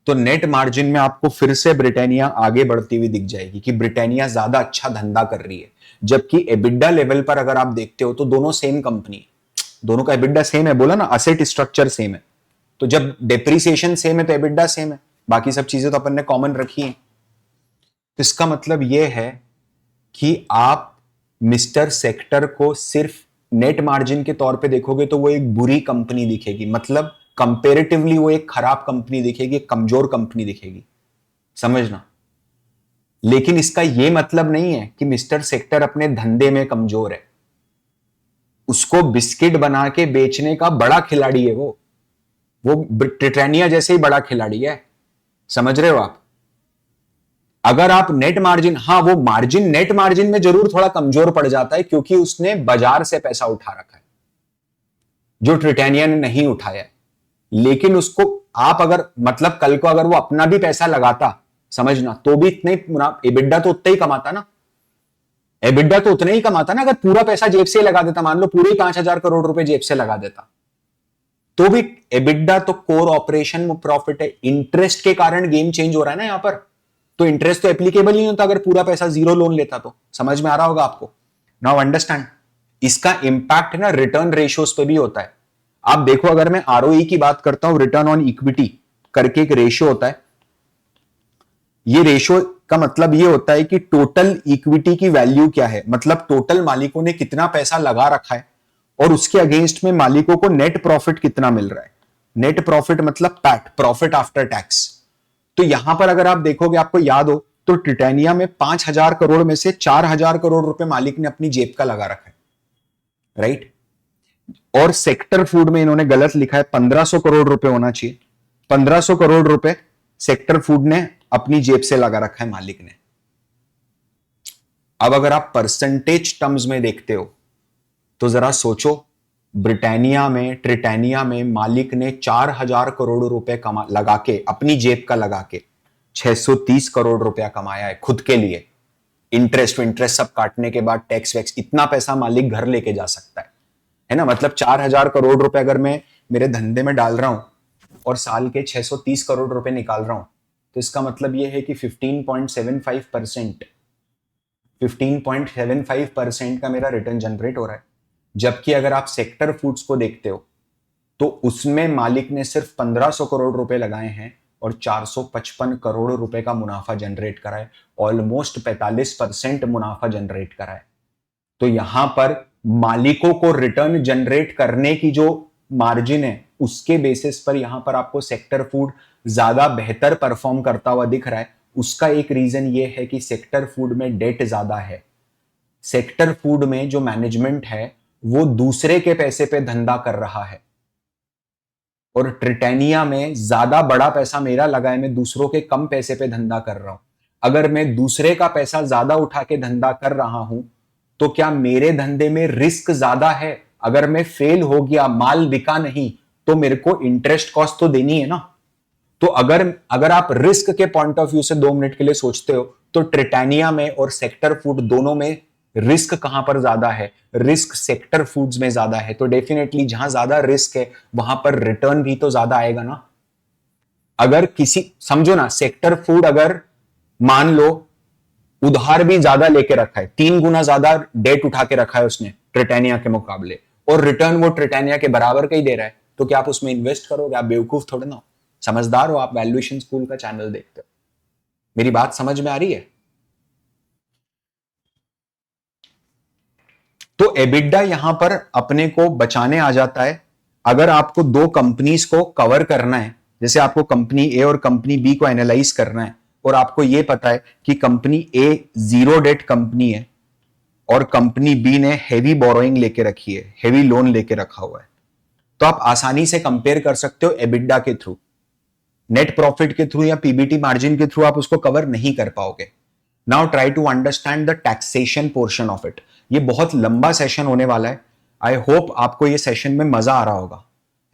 तो नेट मार्जिन में आपको फिर से ब्रिटानिया आगे बढ़ती हुई दिख जाएगी कि ब्रिटानिया ज्यादा अच्छा धंधा कर रही है। जबकि एबिडा लेवल पर अगर आप देखते हो तो दोनों सेम कंपनी, दोनों का एबिडा सेम है, बोला ना, असेट स्ट्रक्चर सेम है। तो जब डेप्रिसिएशन सेम है तो एबिडा सेम है, बाकी सब चीजें तो अपन ने कॉमन रखी है। तो इसका मतलब यह है कि आप मिस्टर सेक्टर को सिर्फ नेट मार्जिन के तौर पे देखोगे तो वो एक बुरी कंपनी दिखेगी, मतलब कंपेरेटिवली वो एक खराब कंपनी दिखेगी, एक कमजोर कंपनी दिखेगी, समझना। लेकिन इसका यह मतलब नहीं है कि मिस्टर सेक्टर अपने धंधे में कमजोर है। उसको बिस्किट बना के बेचने का बड़ा खिलाड़ी है वो ब्रिटानिया जैसे ही बड़ा खिलाड़ी है, समझ रहे हो आप। अगर आप नेट मार्जिन, हाँ वो मार्जिन नेट मार्जिन में जरूर थोड़ा कमजोर पड़ जाता है क्योंकि उसने बाजार से पैसा उठा रखा है जो ब्रिटानिया ने नहीं उठाया है। लेकिन उसको आप अगर, मतलब कल को अगर वो अपना भी पैसा लगाता, समझना, तो भी इतने एबिडा तो उतना ही कमाता ना, एबिडा तो उतना ही कमाता ना। अगर पूरा पैसा जेब से लगा देता, मान लो पूरे 5,000 करोड़ रुपए जेब से लगा देता, तो भी एबिडा तो कोर ऑपरेशन में प्रॉफिट है। इंटरेस्ट के कारण गेम चेंज हो रहा है ना यहां पर, तो इंटरेस्ट तो एप्लीकेबल नहीं होता अगर पूरा पैसा जीरो लोन लेता तो। समझ में आ रहा होगा आपको? नाउ अंडरस्टैंड, इसका इंपैक्ट ना रिटर्न रेशियोज पे भी होता है। आप देखो, अगर मैं आरओई की बात करता हूं, रिटर्न ऑन इक्विटी करके एक रेशियो होता है। ये रेशियो का मतलब ये होता है कि टोटल इक्विटी की वैल्यू क्या है, मतलब टोटल मालिकों ने कितना पैसा लगा रखा है और उसके अगेंस्ट में मालिकों को नेट प्रॉफिट कितना मिल रहा है। नेट प्रॉफिट मतलब पैट, प्रॉफिट आफ्टर टैक्स। तो यहां पर अगर आप देखोगे, आपको याद हो तो टिटेनिया में 5,000 करोड़ में से 4,000 करोड़ रुपए मालिक ने अपनी जेब का लगा रखा है, राइट। और सेक्टर फूड में इन्होंने गलत लिखा है, 1,500 करोड़ रुपए होना चाहिए। 1,500 करोड़ रुपए सेक्टर फूड ने अपनी जेब से लगा रखा है मालिक ने। अब अगर आप परसेंटेज टर्म्स में देखते हो तो जरा सोचो, ब्रिटानिया में, ट्रिटानिया में मालिक ने 4,000 करोड़ रुपए कमा लगा के, अपनी जेब का लगा के 630 करोड़ रुपया कमाया है खुद के लिए। इंटरेस्ट सब काटने के बाद, टैक्स वैक्स, इतना पैसा मालिक घर लेके जा सकता है ना। मतलब 4,000 करोड़ रुपए अगर मैं मेरे धंधे में डाल रहा हूं और साल के 630 करोड़ रुपए निकाल रहा हूं, तो इसका मतलब यह है कि 15.75% का मेरा रिटर्न जनरेट हो रहा है। जबकि अगर आप सेक्टर फूड्स को देखते हो तो उसमें मालिक ने सिर्फ 1,500 करोड़ रुपए लगाए हैं और 455 करोड़ रुपए का मुनाफा जनरेट करा है, ऑलमोस्ट 45% मुनाफा जनरेट करा है। तो यहां पर मालिकों को रिटर्न जनरेट करने की जो मार्जिन है, उसके बेसिस पर यहां पर आपको सेक्टर फूड ज्यादा बेहतर परफॉर्म करता हुआ दिख रहा है। उसका एक रीजन यह है कि सेक्टर फूड में डेट ज्यादा है। सेक्टर फूड में जो मैनेजमेंट है वो दूसरे के पैसे पे धंधा कर रहा है, और ट्रिटेनिया में ज्यादा बड़ा पैसा मेरा लगा है, मैं दूसरों के कम पैसे पे धंधा कर रहा हूं। अगर मैं दूसरे का पैसा ज्यादा उठा के धंधा कर रहा हूं तो क्या मेरे धंधे में रिस्क ज्यादा है? अगर मैं फेल हो गया, माल बिका नहीं, तो मेरे को इंटरेस्ट कॉस्ट तो देनी है ना। तो अगर आप रिस्क के पॉइंट ऑफ व्यू से 2 मिनट के लिए सोचते हो तो ट्रिटानिया में और सेक्टर फूड दोनों में रिस्क कहां पर ज्यादा है? रिस्क सेक्टर फूड्स में ज्यादा है। तो डेफिनेटली जहां ज्यादा रिस्क है वहां पर रिटर्न भी तो ज्यादा आएगा ना। अगर किसी, समझो ना, सेक्टर फूड अगर मान लो उधार भी ज्यादा लेके रखा है, 3 गुना ज्यादा डेट उठा के रखा है उसने ट्रिटानिया के मुकाबले, और रिटर्न वो ट्रिटानिया के बराबर का ही दे रहा है, तो क्या आप उसमें इन्वेस्ट करोगे? आप बेवकूफ थोड़े ना हो, समझदार हो, आप वैल्यूएशन स्कूल का चैनल देखते हो। मेरी बात समझ में आ रही है? तो एबिडा यहां पर अपने को बचाने आ जाता है। अगर आपको दो कंपनीज को कवर करना है, जैसे आपको कंपनी ए और कंपनी बी को एनालाइज करना है, और आपको यह पता है कि कंपनी ए जीरो डेट कंपनी है और कंपनी बी ने हेवी बोरोइंग लेके रखी है, हेवी लोन लेके रखा हुआ है, तो आप आसानी से कंपेयर कर सकते हो एबिडा के थ्रू। नेट प्रॉफिट के थ्रू या पीबीटी मार्जिन के थ्रू आप उसको कवर नहीं कर पाओगे। Now try to understand the taxation portion of it. ये बहुत लंबा सेशन होने वाला है। आई होप आपको ये सेशन में मजा आ रहा होगा,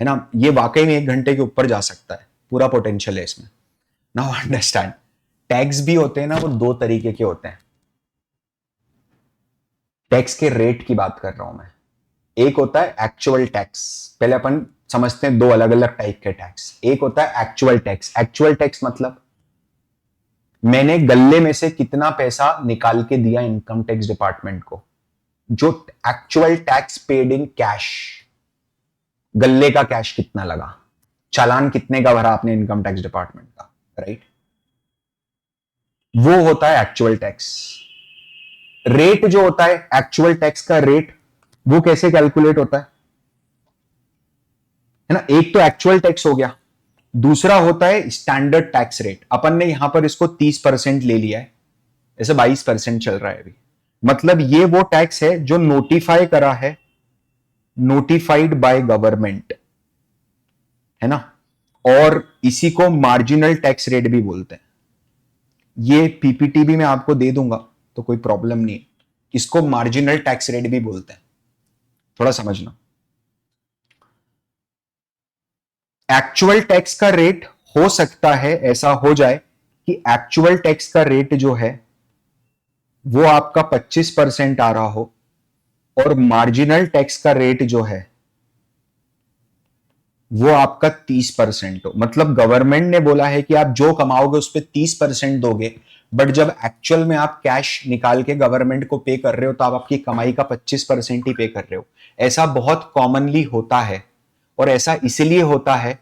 है ना। ये वाकई में 1 घंटे के ऊपर जा सकता है, पूरा पोटेंशियल है इसमें। नाउ अंडरस्टैंड, टैक्स भी होते हैं ना, वो 2 तरीके के होते हैं। टैक्स के रेट की बात कर रहा हूं मैं। एक होता है एक्चुअल टैक्स। पहले अपन समझते हैं 2 अलग अलग टाइप के टैक्स। एक होता है एक्चुअल टैक्स। एक्चुअल टैक्स मतलब मैंने गल्ले में से कितना पैसा निकाल के दिया इनकम टैक्स डिपार्टमेंट को, जो actual tax paid in cash. गल्ले का कैश कितना लगा, चालान कितने का भरा आपने इनकम टैक्स डिपार्टमेंट का, राइट। वो होता है एक्चुअल टैक्स। रेट जो होता है एक्चुअल टैक्स का रेट, वो कैसे कैलकुलेट होता है ना। एक तो एक्चुअल टैक्स हो गया, दूसरा होता है स्टैंडर्ड टैक्स रेट। अपन ने यहां पर इसको 30% ले लिया है, ऐसे 22% चल रहा है अभी। मतलब ये वो टैक्स है जो नोटिफाई करा है, नोटिफाइड बाय गवर्नमेंट, है ना। और इसी को मार्जिनल टैक्स रेट भी बोलते हैं। ये पीपीटी भी मैं आपको दे दूंगा, तो कोई प्रॉब्लम नहीं। इसको मार्जिनल टैक्स रेट भी बोलते हैं, थोड़ा समझना। एक्चुअल टैक्स का रेट हो सकता है ऐसा हो जाए कि एक्चुअल टैक्स का रेट जो है वो आपका 25% आ रहा हो, और मार्जिनल टैक्स का रेट जो है वो आपका 30% हो। मतलब गवर्नमेंट ने बोला है कि आप जो कमाओगे उस पर 30% दोगे, बट जब एक्चुअल में आप कैश निकाल के गवर्नमेंट को पे कर रहे हो तो आप आपकी कमाई का 25% ही पे कर रहे हो। ऐसा बहुत कॉमनली होता है, और ऐसा इसलिए होता है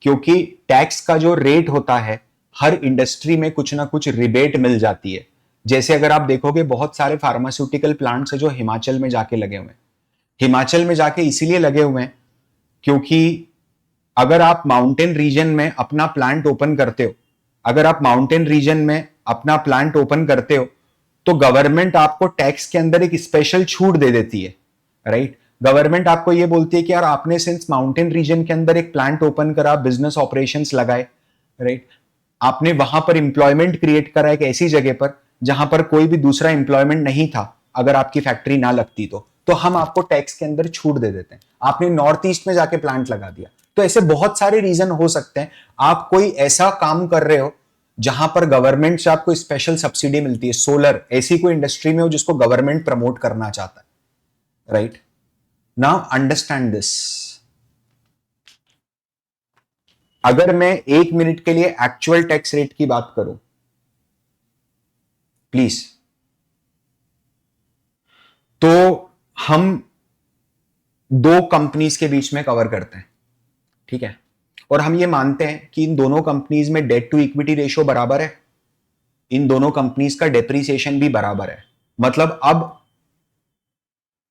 क्योंकि टैक्स का जो रेट होता है, हर इंडस्ट्री में कुछ ना कुछ रिबेट मिल जाती है। जैसे अगर आप देखोगे बहुत सारे फार्मास्यूटिकल प्लांट्स है जो हिमाचल में जाके लगे हुए हैं। हिमाचल में जाके इसीलिए लगे हुए हैं क्योंकि अगर आप माउंटेन रीजन में अपना प्लांट ओपन करते हो, अगर आप माउंटेन रीजन में अपना प्लांट ओपन करते हो तो गवर्नमेंट आपको टैक्स के अंदर एक स्पेशल छूट दे देती है, राइट। गवर्नमेंट आपको यह बोलती है कि यार आपने सिंस माउंटेन रीजन के अंदर एक प्लांट ओपन करा, बिजनेस ऑपरेशंस लगाए, राइट, आपने वहां पर इंप्लॉयमेंट क्रिएट करा एक ऐसी जगह पर जहां पर कोई भी दूसरा इंप्लॉयमेंट नहीं था, अगर आपकी फैक्ट्री ना लगती तो हम आपको टैक्स के अंदर छूट दे देते हैं। आपने नॉर्थ ईस्ट में जाके प्लांट लगा दिया, तो ऐसे बहुत सारे रीजन हो सकते हैं। आप कोई ऐसा काम कर रहे हो जहां पर गवर्नमेंट से आपको स्पेशल सब्सिडी मिलती है, सोलर ऐसी कोई इंडस्ट्री में हो जिसको गवर्नमेंट प्रमोट करना चाहता है, राइट। Now understand this. अगर मैं 1 मिनट के लिए एक्चुअल टैक्स रेट की बात करूं, प्लीज, तो हम 2 कंपनीज के बीच में कवर करते हैं, ठीक है। और हम ये मानते हैं कि इन दोनों कंपनीज में डेट टू इक्विटी रेशियो बराबर है, इन दोनों कंपनीज का डेप्रीसिएशन भी बराबर है। मतलब अब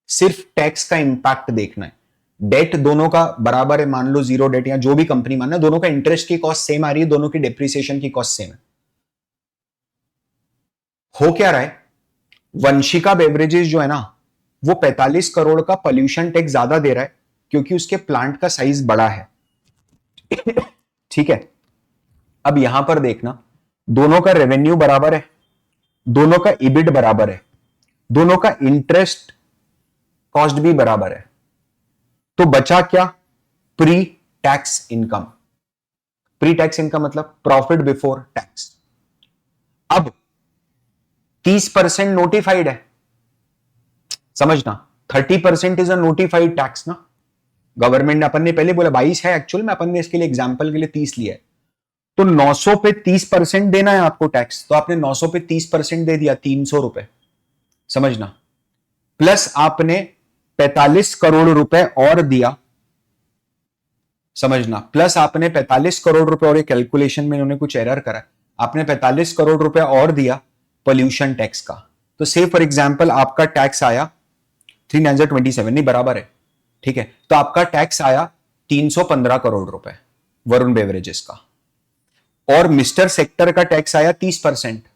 सिर्फ टैक्स का इंपैक्ट देखना है। डेट दोनों का बराबर है, मान लो जीरो डेट या जो भी कंपनी मानना, दोनों का इंटरेस्ट की कॉस्ट सेम आ रही है, दोनों की डेप्रीसिएशन की कॉस्ट सेम है। हो क्या रहा है, वंशिका बेवरेजेस जो है ना, वो 45 करोड़ का पोल्यूशन टैक्स ज्यादा दे रहा है क्योंकि उसके प्लांट का साइज बड़ा है, ठीक है। अब यहां पर देखना, दोनों का रेवेन्यू बराबर है, दोनों का इबिट बराबर है, दोनों का इंटरेस्ट कॉस्ट भी बराबर है, तो बचा क्या, pre tax income. Pre tax income मतलब प्रॉफिट बिफोर टैक्स। अब 30% नोटिफाइड है, समझना, 30% इज अ नोटिफाइड टैक्स ना। गवर्नमेंट ने, अपन ने पहले बोला 22 है, एक्चुअल में अपन ने इसके लिए एग्जांपल के लिए 30 लिया है, तो 900 पे 30% देना है आपको टैक्स, तो आपने 900 पे 30% दे दिया, 300 रुपए, समझना। प्लस आपने 45 करोड़ रुपए और दिया, समझना, प्लस आपने 45 करोड़ रुपए, और ये कैलकुलेशन में इन्होंने कुछ एरर करा, आपने 45 करोड़ रुपए और दिया पोल्यूशन टैक्स का। तो से फॉर एग्जांपल आपका टैक्स आया 3,927, नहीं बराबर है, ठीक है। तो आपका टैक्स आया 315 करोड़ रुपए वरुण बेवरेजेस का, और मिस्टर सेक्टर का टैक्स आया 30%।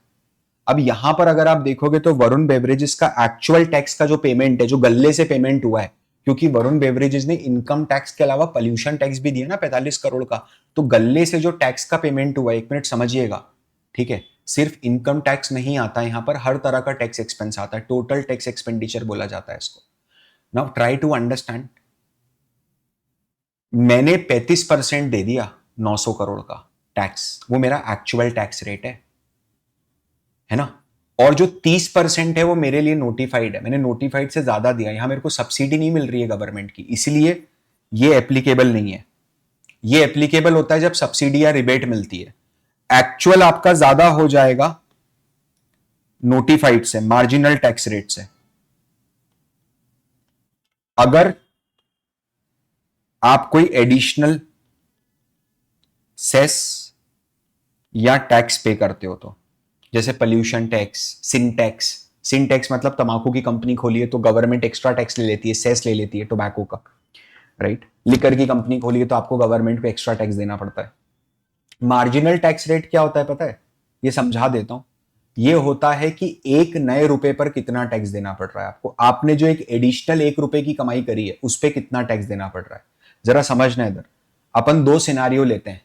अब यहां पर अगर आप देखोगे तो वरुण बेवरेजेस का एक्चुअल टैक्स का जो पेमेंट है, जो गल्ले से पेमेंट हुआ है, क्योंकि वरुण बेवरेजेस ने इनकम टैक्स के अलावा पॉल्यूशन टैक्स भी दिया ना 45 करोड़ का। तो गल्ले से जो टैक्स का पेमेंट हुआ, 1 मिनट समझिएगा, ठीक है, सिर्फ इनकम टैक्स नहीं आता यहां पर, हर तरह का टैक्स एक्सपेंस आता है, टोटल टैक्स एक्सपेंडिचर बोला जाता है इसको। Now try to understand. मैंने 35% दे दिया 900 करोड़ का टैक्स, वो मेरा एक्चुअल टैक्स रेट है ना। और जो 30% है वो मेरे लिए नोटिफाइड है, मैंने नोटिफाइड से ज्यादा दिया, यहां मेरे को सब्सिडी नहीं मिल रही है गवर्नमेंट की, इसलिए ये एप्लीकेबल नहीं है। ये एप्लीकेबल होता है जब सब्सिडी या रिबेट मिलती है। एक्चुअल आपका ज्यादा हो जाएगा नोटिफाइड से, मार्जिनल टैक्स रेट से। अगर आप कोई एडिशनल सेस या टैक्स पे करते हो तो, जैसे पोल्यूशन टैक्स, सिन टैक्स मतलब तंबाकू की कंपनी खोली है तो गवर्नमेंट एक्स्ट्रा टैक्स ले लेती है, सेस ले लेती है टोबैको का, राइट। लिकर की कंपनी खोली है तो आपको गवर्नमेंट को एक्स्ट्रा टैक्स देना पड़ता है। मार्जिनल टैक्स रेट क्या होता है पता है? ये समझा देता हूं। ये होता है कि एक नए रुपए पर कितना टैक्स देना पड़ रहा है आपको। आपने जो एक एडिशनल 1 रुपए की कमाई करी है उस पर कितना टैक्स देना पड़ रहा है, जरा समझना इधर। अपन दो सिनारियो लेते हैं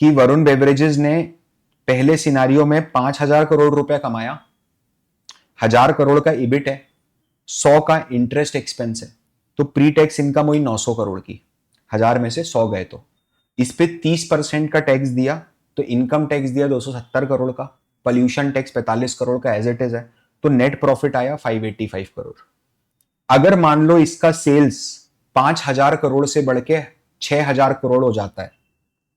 कि वरुण बेवरेजेस ने पहले सिनारियो में 5,000 करोड़ रुपया कमाया, 1,000 करोड़ का इबिट है, 100 का इंटरेस्ट एक्सपेंस है, तो प्री टैक्स इनकम हुई 900 करोड़ की, 1,000 में से 100 गए तो इस पे 30% का टैक्स दिया, तो इनकम टैक्स दिया 270 करोड़ का, पॉल्यूशन टैक्स 45 करोड़ का एज इट इज है, तो नेट प्रॉफिट आया 585 करोड़। अगर मान लो इसका सेल्स 5,000 करोड़ से बढ़ के 6,000 करोड़ हो जाता है,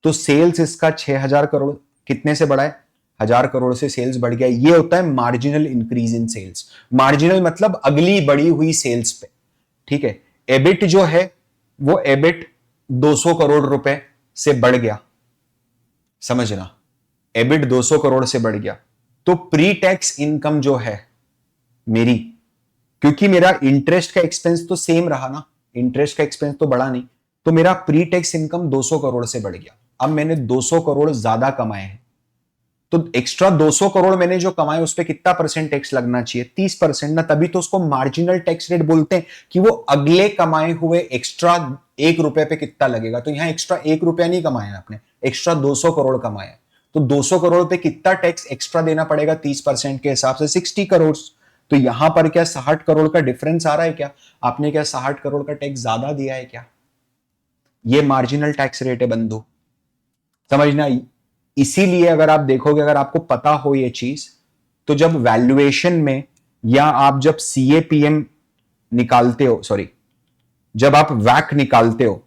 तो सेल्स इसका 6,000 करोड़ कितने से बढ़ा है? 1,000 करोड़ से सेल्स बढ़ गया। ये होता है marginal increase in sales. Marginal मतलब अगली बढ़ी हुई सेल्स पे, ठीक है। एबिट जो है वो एबिट 200 करोड़ रुपए से बढ़ गया, समझना, एबिट 200 करोड़ से बढ़ गया, तो प्री टैक्स इनकम जो है मेरी, क्योंकि मेरा इंटरेस्ट का एक्सपेंस तो सेम रहा ना, इंटरेस्ट का एक्सपेंस तो बढ़ा नहीं, तो मेरा प्री टैक्स इनकम 200 करोड़ से बढ़ गया। अब मैंने 200 करोड़ ज्यादा कमाए हैं, तो एक्स्ट्रा 200 करोड़ मैंने जो कमाए उस पर कितना परसेंट टैक्स लगना चाहिए? 30% ना, तभी तो उसको मार्जिनल टैक्स रेट बोलते हैं कि वो अगले कमाए हुए एक्स्ट्रा 1 रुपए पे कितना लगेगा। तो यहां एक्स्ट्रा 1 रुपया नहीं कमाया आपने, एक्स्ट्रा 200 करोड़ कमाया, तो 200 करोड़ पे कितना टैक्स एक्स्ट्रा देना पड़ेगा 30% के हिसाब से? 60 करोड़। तो यहां पर क्या 60 करोड़ का डिफरेंस आ रहा है क्या? आपने क्या 60 करोड़ का टैक्स ज्यादा दिया है क्या? ये मार्जिनल टैक्स रेट है बंधु, समझना। इसीलिए अगर आप देखोगे, अगर आपको पता हो ये चीज, तो जब वैल्यूएशन में या आप जब सीएपीएम निकालते हो, सॉरी, जब आप वैक निकालते हो,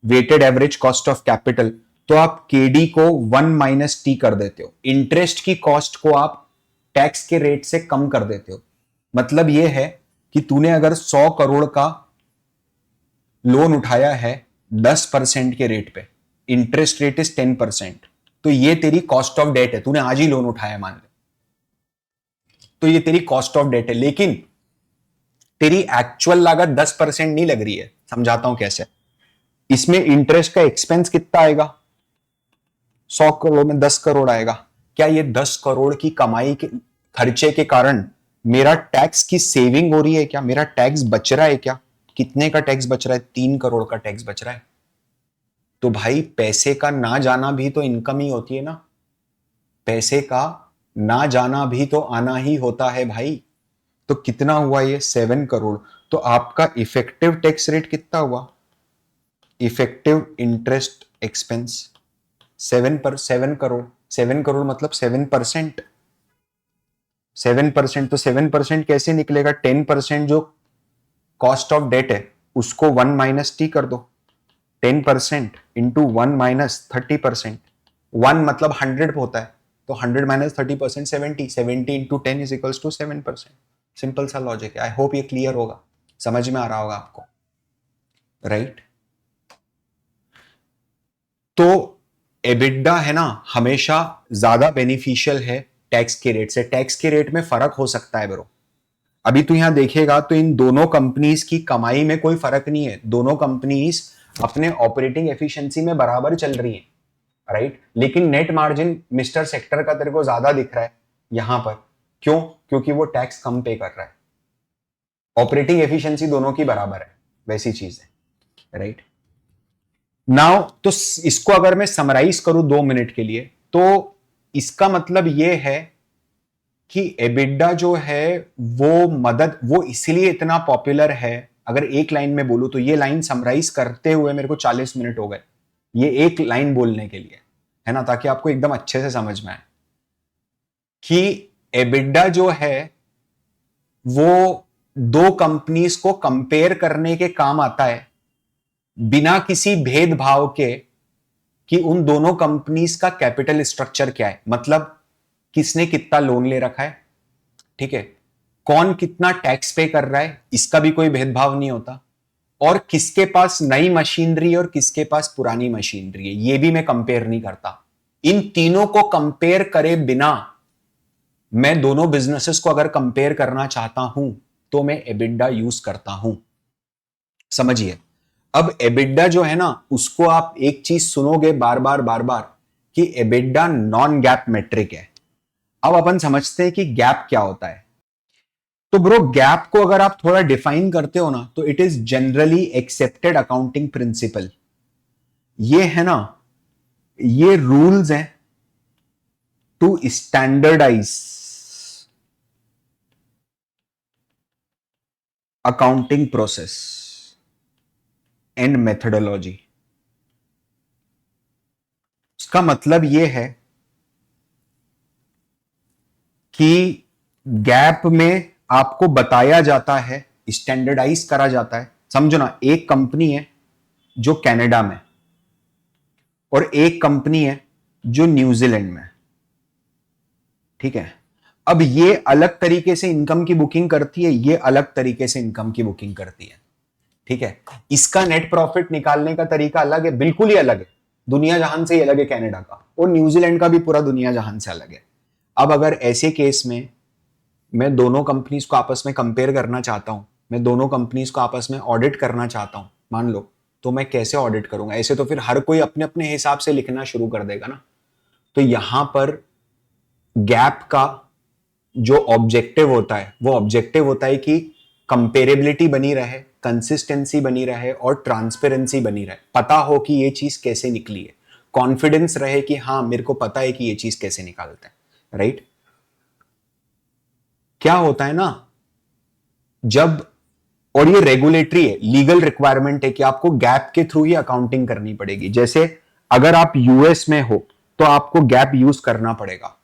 weighted average cost of capital, तो आप केडी को 1 - टी कर देते हो, इंटरेस्ट की कॉस्ट को आप टैक्स के रेट से कम कर देते हो। मतलब यह है कि तूने अगर 100 करोड़ का लोन उठाया है 10% के रेट पे, इंटरेस्ट रेट इज 10%, तो ये तेरी कॉस्ट ऑफ डेट है। तूने आज ही लोन उठाया मान ले, तो ये तेरी कॉस्ट ऑफ डेट है, लेकिन तेरी एक्चुअल लागत 10% नहीं लग रही है। समझाता हूं कैसे। इसमें इंटरेस्ट का एक्सपेंस कितना आएगा? 100 करोड़ में 10 करोड़ आएगा। क्या ये 10 करोड़ की कमाई के खर्चे के कारण मेरा टैक्स की सेविंग हो रही है क्या? मेरा टैक्स बच रहा है क्या? कितने का टैक्स बच रहा है? 3 करोड़ का टैक्स बच रहा है। तो भाई पैसे का ना जाना भी तो इनकम ही होती है ना, पैसे का ना जाना भी तो आना ही होता है भाई। तो कितना हुआ ये? 7 करोड़। तो आपका इफेक्टिव टैक्स रेट कितना हुआ? Effective interest expense 7 crore. 7 crore मतलब 7%। 7%, तो 7% कैसे निकलेगा? 10% जो कॉस्ट ऑफ डेट है उसको 1 - टी कर दो, 10% इंटू 1 - 30%। 1 मतलब 100 होता है, तो 100 - 30% 70, 70 into 10 is equals to 7%। Simple सा लॉजिक है। आई होप ये क्लियर होगा, समझ में आ रहा होगा आपको, राइट। तो एबिडा है ना, हमेशा ज्यादा बेनिफिशियल है टैक्स के रेट से। टैक्स के रेट में फर्क हो सकता है ब्रो। अभी तो यहां देखेगा तो इन दोनों कंपनीज की कमाई में कोई फर्क नहीं है, दोनों कंपनीज अपने ऑपरेटिंग एफिशिएंसी में बराबर चल रही है, राइट। लेकिन नेट मार्जिन मिस्टर सेक्टर का तेरे को ज्यादा दिख रहा है यहां पर। क्यों? क्योंकि वो टैक्स कम पे कर रहा है। ऑपरेटिंग एफिशिएंसी दोनों की बराबर है, वैसी चीज है, राइट। नाउ तो इसको अगर मैं समराइज करूं 2 मिनट के लिए, तो इसका मतलब यह है कि एबिडा जो है वो इसलिए इतना पॉपुलर है। अगर एक लाइन में बोलूं तो ये लाइन समराइज करते हुए मेरे को 40 मिनट हो गए, ये एक लाइन बोलने के लिए, है ना, ताकि आपको एकदम अच्छे से समझ में आए कि एबिडा जो है वो दो कंपनीज को कंपेयर करने के काम आता है, बिना किसी भेदभाव के कि उन दोनों कंपनीज का कैपिटल स्ट्रक्चर क्या है, मतलब किसने कितना लोन ले रखा है, ठीक है, कौन कितना टैक्स पे कर रहा है, इसका भी कोई भेदभाव नहीं होता, और किसके पास नई मशीनरी है और किसके पास पुरानी मशीनरी है, ये भी मैं कंपेयर नहीं करता। इन तीनों को कंपेयर करे बिना मैं दोनों बिजनेसेस को अगर कंपेयर करना चाहता हूं तो मैं एबिडा यूज करता हूं। समझिए, अब एबिडा जो है ना, उसको आप एक चीज सुनोगे बार बार बार बार कि एबिडा नॉन गैप मेट्रिक है। अब अपन समझते हैं कि गैप क्या होता है। तो ब्रो, गैप को अगर आप थोड़ा डिफाइन करते हो ना, तो it is generally accepted accounting principle. ये है ना, ये रूल्स हैं to standardise accounting process and methodology. उसका मतलब यह है कि गैप में आपको बताया जाता है, स्टैंडर्डाइज करा जाता है। समझो ना, एक कंपनी है जो कनाडा में और एक कंपनी है जो न्यूजीलैंड में, ठीक है। अब ये अलग तरीके से इनकम की बुकिंग करती है, ये अलग तरीके से इनकम की बुकिंग करती है, ठीक है। इसका नेट प्रॉफिट निकालने का तरीका अलग है, बिल्कुल ही अलग है, दुनिया जहान से ही अलग है कनाडा का, और न्यूजीलैंड का भी पूरा दुनिया जहान से अलग है। अब अगर ऐसे केस में मैं दोनों कंपनीज को आपस में कंपेयर करना चाहता हूं, मैं दोनों कंपनीज को आपस में ऑडिट करना चाहता हूं, मान लो, तो मैं कैसे ऑडिट करूंगा? ऐसे तो फिर हर कोई अपने अपने हिसाब से लिखना शुरू कर देगा ना। तो यहां पर गैप का जो ऑब्जेक्टिव होता है वो ऑब्जेक्टिव होता है कि कंपेरेबिलिटी बनी रहे, कंसिस्टेंसी बनी रहे और ट्रांसपेरेंसी बनी रहे, पता हो कि ये चीज कैसे निकली है, कॉन्फिडेंस रहे कि हाँ मेरे को पता है कि ये चीज कैसे निकालते हैं, राइट। क्या होता है ना, जब, और ये रेगुलेटरी है, लीगल रिक्वायरमेंट है कि आपको गैप के थ्रू ही अकाउंटिंग करनी पड़ेगी। जैसे अगर आप यूएस में हो तो आपको गैप यूज करना पड़ेगा,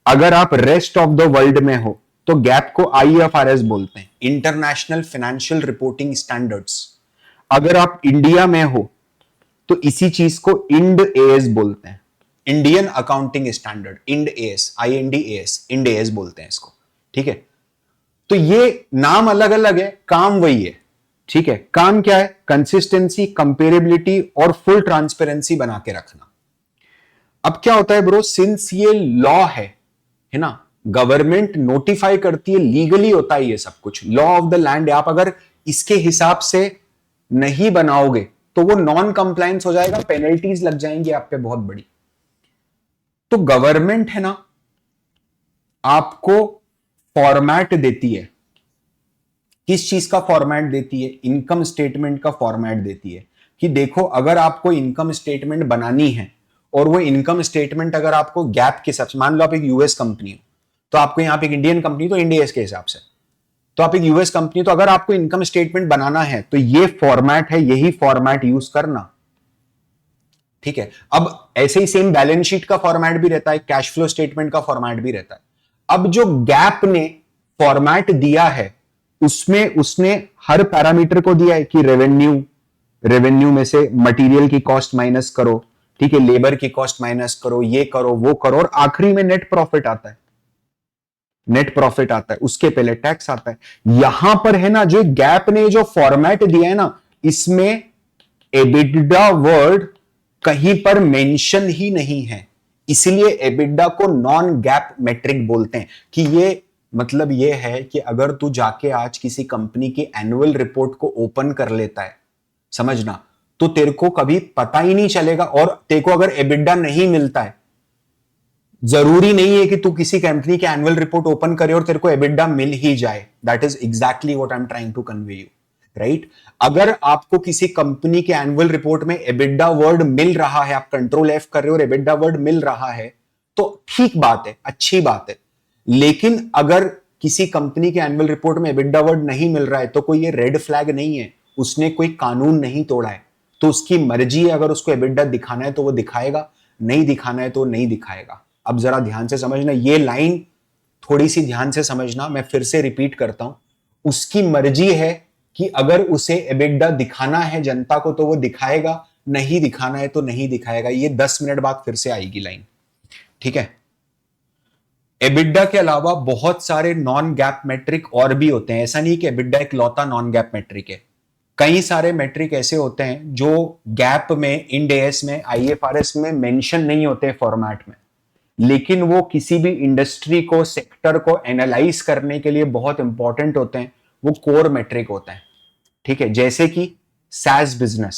अगर आप रेस्ट ऑफ द वर्ल्ड में हो तो गैप को आईएफआरएस बोलते हैं, इंटरनेशनल फाइनेंशियल रिपोर्टिंग स्टैंडर्ड्स। अगर आप इंडिया में हो तो इसी चीज को इंड एएस बोलते हैं, Indian accounting standard, Ind AS, I N D A S, Ind AS बोलते हैं इसको, ठीक है। तो ये नाम अलग अलग है, काम वही है, ठीक है। काम क्या है? कंसिस्टेंसी, कंपेरेबिलिटी और फुल ट्रांसपेरेंसी बना के रखना। अब क्या होता है ब्रो, सिंस ये लॉ है ना, गवर्नमेंट नोटिफाई करती है, लीगली होता है ये सब कुछ, लॉ ऑफ द लैंड है। आप अगर इसके हिसाब से नहीं बनाओगे तो वो नॉन कंप्लायंस हो जाएगा, पेनल्टीज लग जाएंगी आप पे बहुत बड़ी। तो गवर्नमेंट है ना, आपको फॉर्मेट देती है। किस चीज का फॉर्मेट देती है? इनकम स्टेटमेंट का फॉर्मेट देती है कि देखो, अगर आपको इनकम स्टेटमेंट बनानी है और वो इनकम स्टेटमेंट अगर आपको गैप के हिसाब से, मान लो आप एक यूएस कंपनी हो तो आपको यहां पे एक इंडियन कंपनी तो इंडियस के हिसाब से, तो आप एक यूएस कंपनी, तो अगर आपको इनकम स्टेटमेंट बनाना है तो ये फॉर्मेट है, यही फॉर्मेट यूज करना, ठीक है। अब ऐसे ही सेम बैलेंस शीट का फॉर्मेट भी रहता है, कैश फ्लो स्टेटमेंट का फॉर्मेट भी रहता है। अब जो गैप ने फॉर्मेट दिया है उसमें उसने हर पैरामीटर को दिया है कि रेवेन्यू, रेवेन्यू में से मटेरियल की कॉस्ट माइनस करो, ठीक है, लेबर की कॉस्ट माइनस करो, ये करो वो करो, और आखिरी में नेट प्रॉफिट आता है, नेट प्रॉफिट आता है, उसके पहले टैक्स आता है। यहां पर है ना, जो गैप ने जो फॉर्मेट दिया है ना, इसमें एबिडा वर्ड कहीं पर मेंशन ही नहीं है, इसलिए एबिडा को नॉन गैप मेट्रिक बोलते हैं। कि ये मतलब ये है कि अगर तू जाके आज किसी कंपनी की एनुअल रिपोर्ट को ओपन कर लेता है, समझना, तो तेरे को कभी पता ही नहीं चलेगा, और तेरे को अगर एबिडा नहीं मिलता है जरूरी नहीं है कि तू किसी कंपनी के एनुअल रिपोर्ट ओपन करे और तेरे को एबिडा मिल ही जाए। That is exactly what I am trying to convey you, right. अगर आपको किसी कंपनी के एनुअल रिपोर्ट में एबिडा वर्ड मिल रहा है, आप कंट्रोल एफ कर रहे हो और एबिडा वर्ड मिल रहा है, तो ठीक बात है, अच्छी बात है। लेकिन अगर किसी कंपनी के एनुअल रिपोर्ट में एबिडा वर्ड नहीं मिल रहा है तो कोई ये रेड फ्लैग नहीं है, उसने कोई कानून नहीं तोड़ा है, तो उसकी मर्जी है। अगर उसको एबिडा दिखाना है तो वो दिखाएगा, नहीं दिखाना है तो नहीं दिखाएगा। अब जरा ध्यान से समझना ये लाइन, थोड़ी सी ध्यान से समझना, मैं फिर से रिपीट करता हूं। उसकी मर्जी है कि अगर उसे एबिडा दिखाना है जनता को तो वो दिखाएगा, नहीं दिखाना है तो नहीं दिखाएगा। ये 10 मिनट बाद फिर से आएगी लाइन, ठीक है। एबिडा के अलावा बहुत सारे नॉन गैप मेट्रिक और भी होते हैं, ऐसा नहीं कि एबिडा एक लौता नॉन गैप मेट्रिक है। कई सारे मेट्रिक ऐसे होते हैं जो गैप में, इंड एएस में, आईएफआरएस में मेंशन नहीं होते फॉर्मेट में, लेकिन वो किसी भी इंडस्ट्री को, सेक्टर को एनालाइज करने के लिए बहुत इंपॉर्टेंट होते हैं। वो कोर मेट्रिक होते हैं, ठीक है। जैसे कि SaaS business,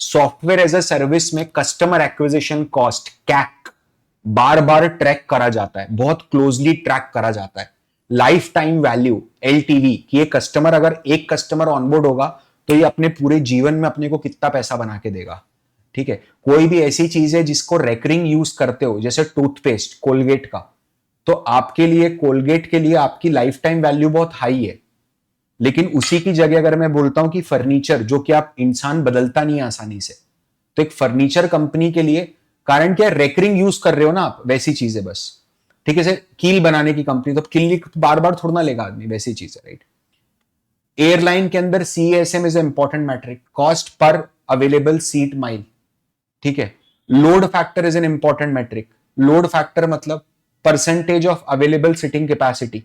software as a service में कस्टमर एक्विजिशन कॉस्ट, कैक, बार बार ट्रैक करा जाता है, बहुत क्लोजली ट्रैक करा जाता है। लाइफ टाइम वैल्यू, एलटीवी, कि ये कस्टमर, अगर एक कस्टमर ऑनबोर्ड होगा तो ये अपने पूरे जीवन में अपने को कितना पैसा बना के देगा, ठीक है। कोई भी ऐसी चीज है जिसको रेकरिंग यूज करते हो, जैसे टूथपेस्ट कोलगेट का, तो आपके लिए, कोलगेट के लिए आपकी लाइफ टाइम वैल्यू बहुत हाई है। लेकिन उसी की जगह अगर मैं बोलता हूं कि फर्नीचर, जो कि आप, इंसान बदलता नहीं है आसानी से, तो एक फर्नीचर कंपनी के लिए, कारण क्या, रेकरिंग यूज कर रहे हो ना आप, वैसी चीज है बस, ठीक है। कील बनाने की कंपनी, तो कील बार बार थोड़ा ना लेगा आदमी, वैसी चीज है, राइट। एयरलाइन के अंदर CSM is important metric, cost per available seat mile, ठीक है। Load factor is an important metric. Load factor मतलब percentage of available seating capacity,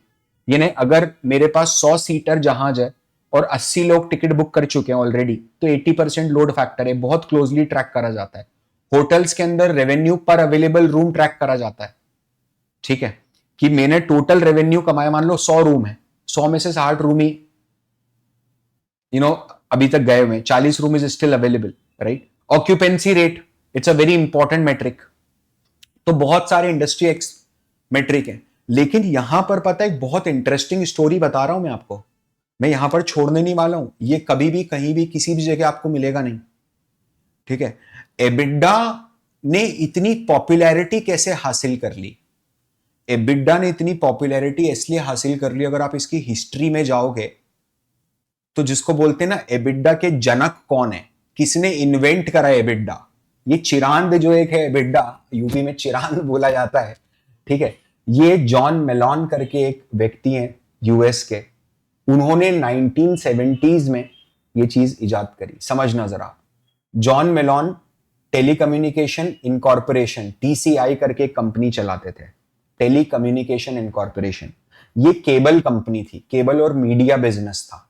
यानी अगर मेरे पास 100 सीटर जहाज है और 80 लोग टिकट बुक कर चुके हैं ऑलरेडी, तो 80% लोड फैक्टर है, बहुत क्लोजली ट्रैक करा जाता है। होटल्स के अंदर रेवेन्यू पर अवेलेबल रूम ट्रैक करा जाता है, ठीक है, कि मैंने टोटल रेवेन्यू कमाया, मान लो 100 रूम है, 100 में से 60 रूम ही अभी तक गए हुए, 40 room is still available, right. Occupancy rate, it's a very important metric. तो बहुत सारे इंडस्ट्री एक्स मेट्रिक है। लेकिन यहां पर पता है, एक बहुत इंटरेस्टिंग स्टोरी बता रहा हूं मैं आपको, मैं यहां पर छोड़ने नहीं वाला हूं, ये कभी भी, कहीं भी, किसी भी जगह आपको मिलेगा नहीं, ठीक है। एबिडा ने इतनी पॉपुलैरिटी कैसे हासिल कर ली? एबिडा ने इतनी पॉपुलैरिटी इसलिए हासिल कर ली, अगर आप इसकी हिस्ट्री में जाओगे तो जिसको बोलते हैं ना एबिडा के जनक कौन है, किसने इन्वेंट करा एबिडा, ये चिरांद जो एक है एबिडा, यूपी में चिरांद बोला जाता है, ठीक है। ये जॉन मेलॉन करके एक व्यक्ति हैं यूएस के, उन्होंने 1970s में ये चीज इजाद करी। समझना जरा, John melon telecommunication incorporation, TCI करके एक कंपनी चलाते थे, टेलीकम्युनिकेशन इनकॉर्पोरेशन। ये केबल कंपनी थी, केबल और मीडिया बिजनेस था,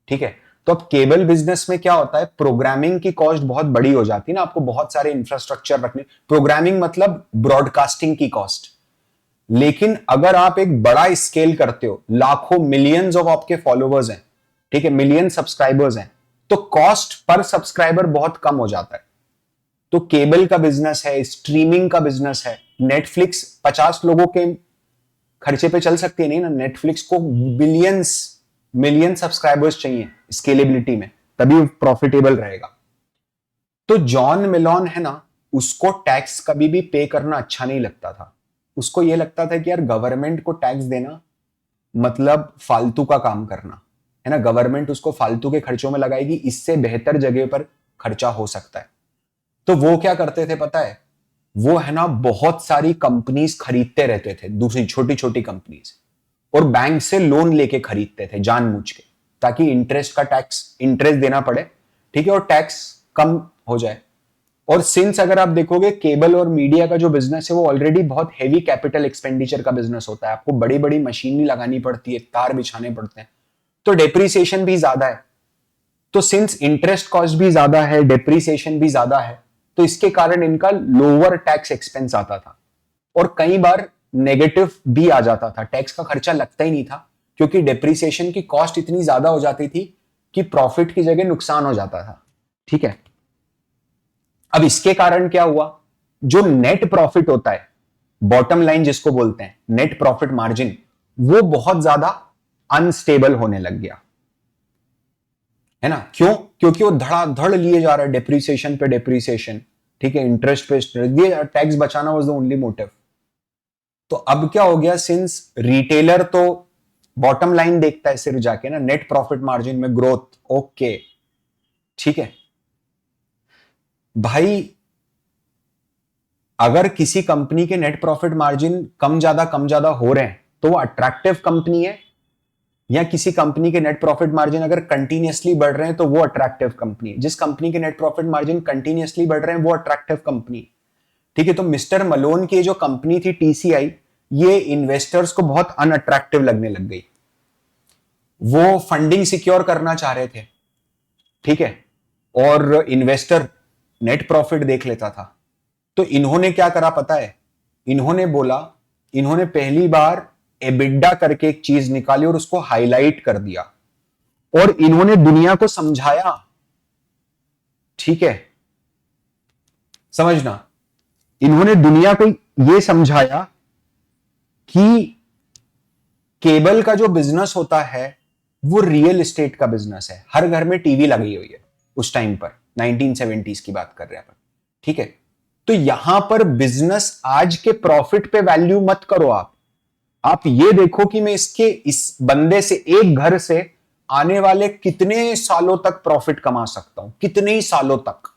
ठीक है। तो अब केबल बिजनेस में क्या होता है, प्रोग्रामिंग की कॉस्ट बहुत बड़ी हो जाती है ना, आपको बहुत सारे इंफ्रास्ट्रक्चर रखने, प्रोग्रामिंग मतलब ब्रॉडकास्टिंग की कॉस्ट। लेकिन अगर आप एक बड़ा स्केल करते हो, लाखों, मिलियंस ऑफ आपके फॉलोवर्स हैं, ठीक है, मिलियन सब्सक्राइबर्स हैं, तो कॉस्ट पर सब्सक्राइबर बहुत कम हो जाता है। तो केबल का बिजनेस है, स्ट्रीमिंग का बिजनेस है, नेटफ्लिक्स 50 लोगों के खर्चे पे चल सकती है नहीं ना, नेटफ्लिक्स को बिलियंस, मिलियन सब्सक्राइबर्स चाहिए स्केलेबिलिटी में, तभी प्रॉफिटेबल रहेगा। तो जॉन मिलॉन है ना, उसको टैक्स कभी भी पे करना अच्छा नहीं लगता था। उसको यह लगता था कि यार गवर्नमेंट को टैक्स देना मतलब फालतू का काम करना है ना, गवर्नमेंट उसको फालतू के खर्चों में लगाएगी, इससे बेहतर जगह पर खर्चा हो सकता है। तो वो क्या करते थे पता है, वो है ना बहुत सारी कंपनीज खरीदते रहते थे, दूसरी छोटी छोटी कंपनीज, और बैंक से लोन लेके खरीदते थे जानबूझ के, ताकि इंटरेस्ट का टैक्स, इंटरेस्ट देना पड़े, ठीक है, और टैक्स कम हो जाए। और सिंस अगर आप देखोगे केबल और मीडिया का जो बिजनेस है वो ऑलरेडी बहुत हेवी कैपिटल एक्सपेंडिचर का बिजनेस होता है, आपको बड़ी बड़ी मशीनरी लगानी पड़ती है, तार बिछाने पड़ते हैं, तो डेप्रीसिएशन भी ज्यादा है। तो सिंस इंटरेस्ट कॉस्ट भी ज्यादा है, डेप्रीसिएशन भी ज्यादा है, तो इसके कारण इनका लोअर टैक्स एक्सपेंस आता था, और कई बार नेगेटिव भी आ जाता था, टैक्स का खर्चा लगता ही नहीं था, क्योंकि डेप्रीसिएशन की कॉस्ट इतनी ज्यादा हो जाती थी कि प्रॉफिट की जगह नुकसान हो जाता था, ठीक है। अब इसके कारण क्या हुआ, जो नेट प्रॉफिट होता है, बॉटम लाइन जिसको बोलते हैं नेट प्रॉफिट मार्जिन, वो बहुत ज्यादा अनस्टेबल होने लग गया है ना। क्यों? क्योंकि वो धड़ाधड़ लिए जा रहा है, डेप्रीसिएशन पे डेप्रीसिएशन, ठीक है, इंटरेस्ट पे दिए, टैक्स बचाना वाज द ओनली मोटिव। तो अब क्या हो गया, सिंस रिटेलर तो बॉटम लाइन देखता है सिर्फ जाके ना, नेट प्रॉफिट मार्जिन में ग्रोथ, ओके ठीक है भाई, अगर किसी कंपनी के नेट प्रॉफिट मार्जिन कम ज्यादा हो रहे हैं तो वो अट्रैक्टिव कंपनी है, या किसी कंपनी के नेट प्रॉफिट मार्जिन अगर कंटिन्यूअसली बढ़ रहे हैं तो वो अट्रैक्टिव कंपनी है। जिस कंपनी के नेट प्रॉफिट मार्जिन कंटिन्यूअसली बढ़ रहे हैं वो अट्रैक्टिव कंपनी, ठीक है। तो मिस्टर मलोन की जो कंपनी थी टीसीआई, ये इन्वेस्टर्स को बहुत अनअट्रैक्टिव लगने लग गई। वो फंडिंग सिक्योर करना चाह रहे थे, ठीक है, और इन्वेस्टर नेट प्रॉफिट देख लेता था। तो इन्होंने क्या करा पता है, इन्होंने बोला, इन्होंने पहली बार एबिडा करके एक चीज निकाली और उसको हाईलाइट कर दिया, और इन्होंने दुनिया को समझाया, ठीक है, समझना, इन्होंने दुनिया को यह समझाया कि केबल का जो बिजनेस होता है वो रियल एस्टेट का बिजनेस है। हर घर में टीवी लगी हुई है उस टाइम पर, 1970s की बात कर रहे हैं अपन, ठीक है। तो यहां पर बिजनेस आज के प्रॉफिट पे वैल्यू मत करो आप ये देखो कि मैं इस बंदे से, एक घर से आने वाले कितने सालों तक प्रॉफिट कमा सकता हूं, कितने ही सालों तक,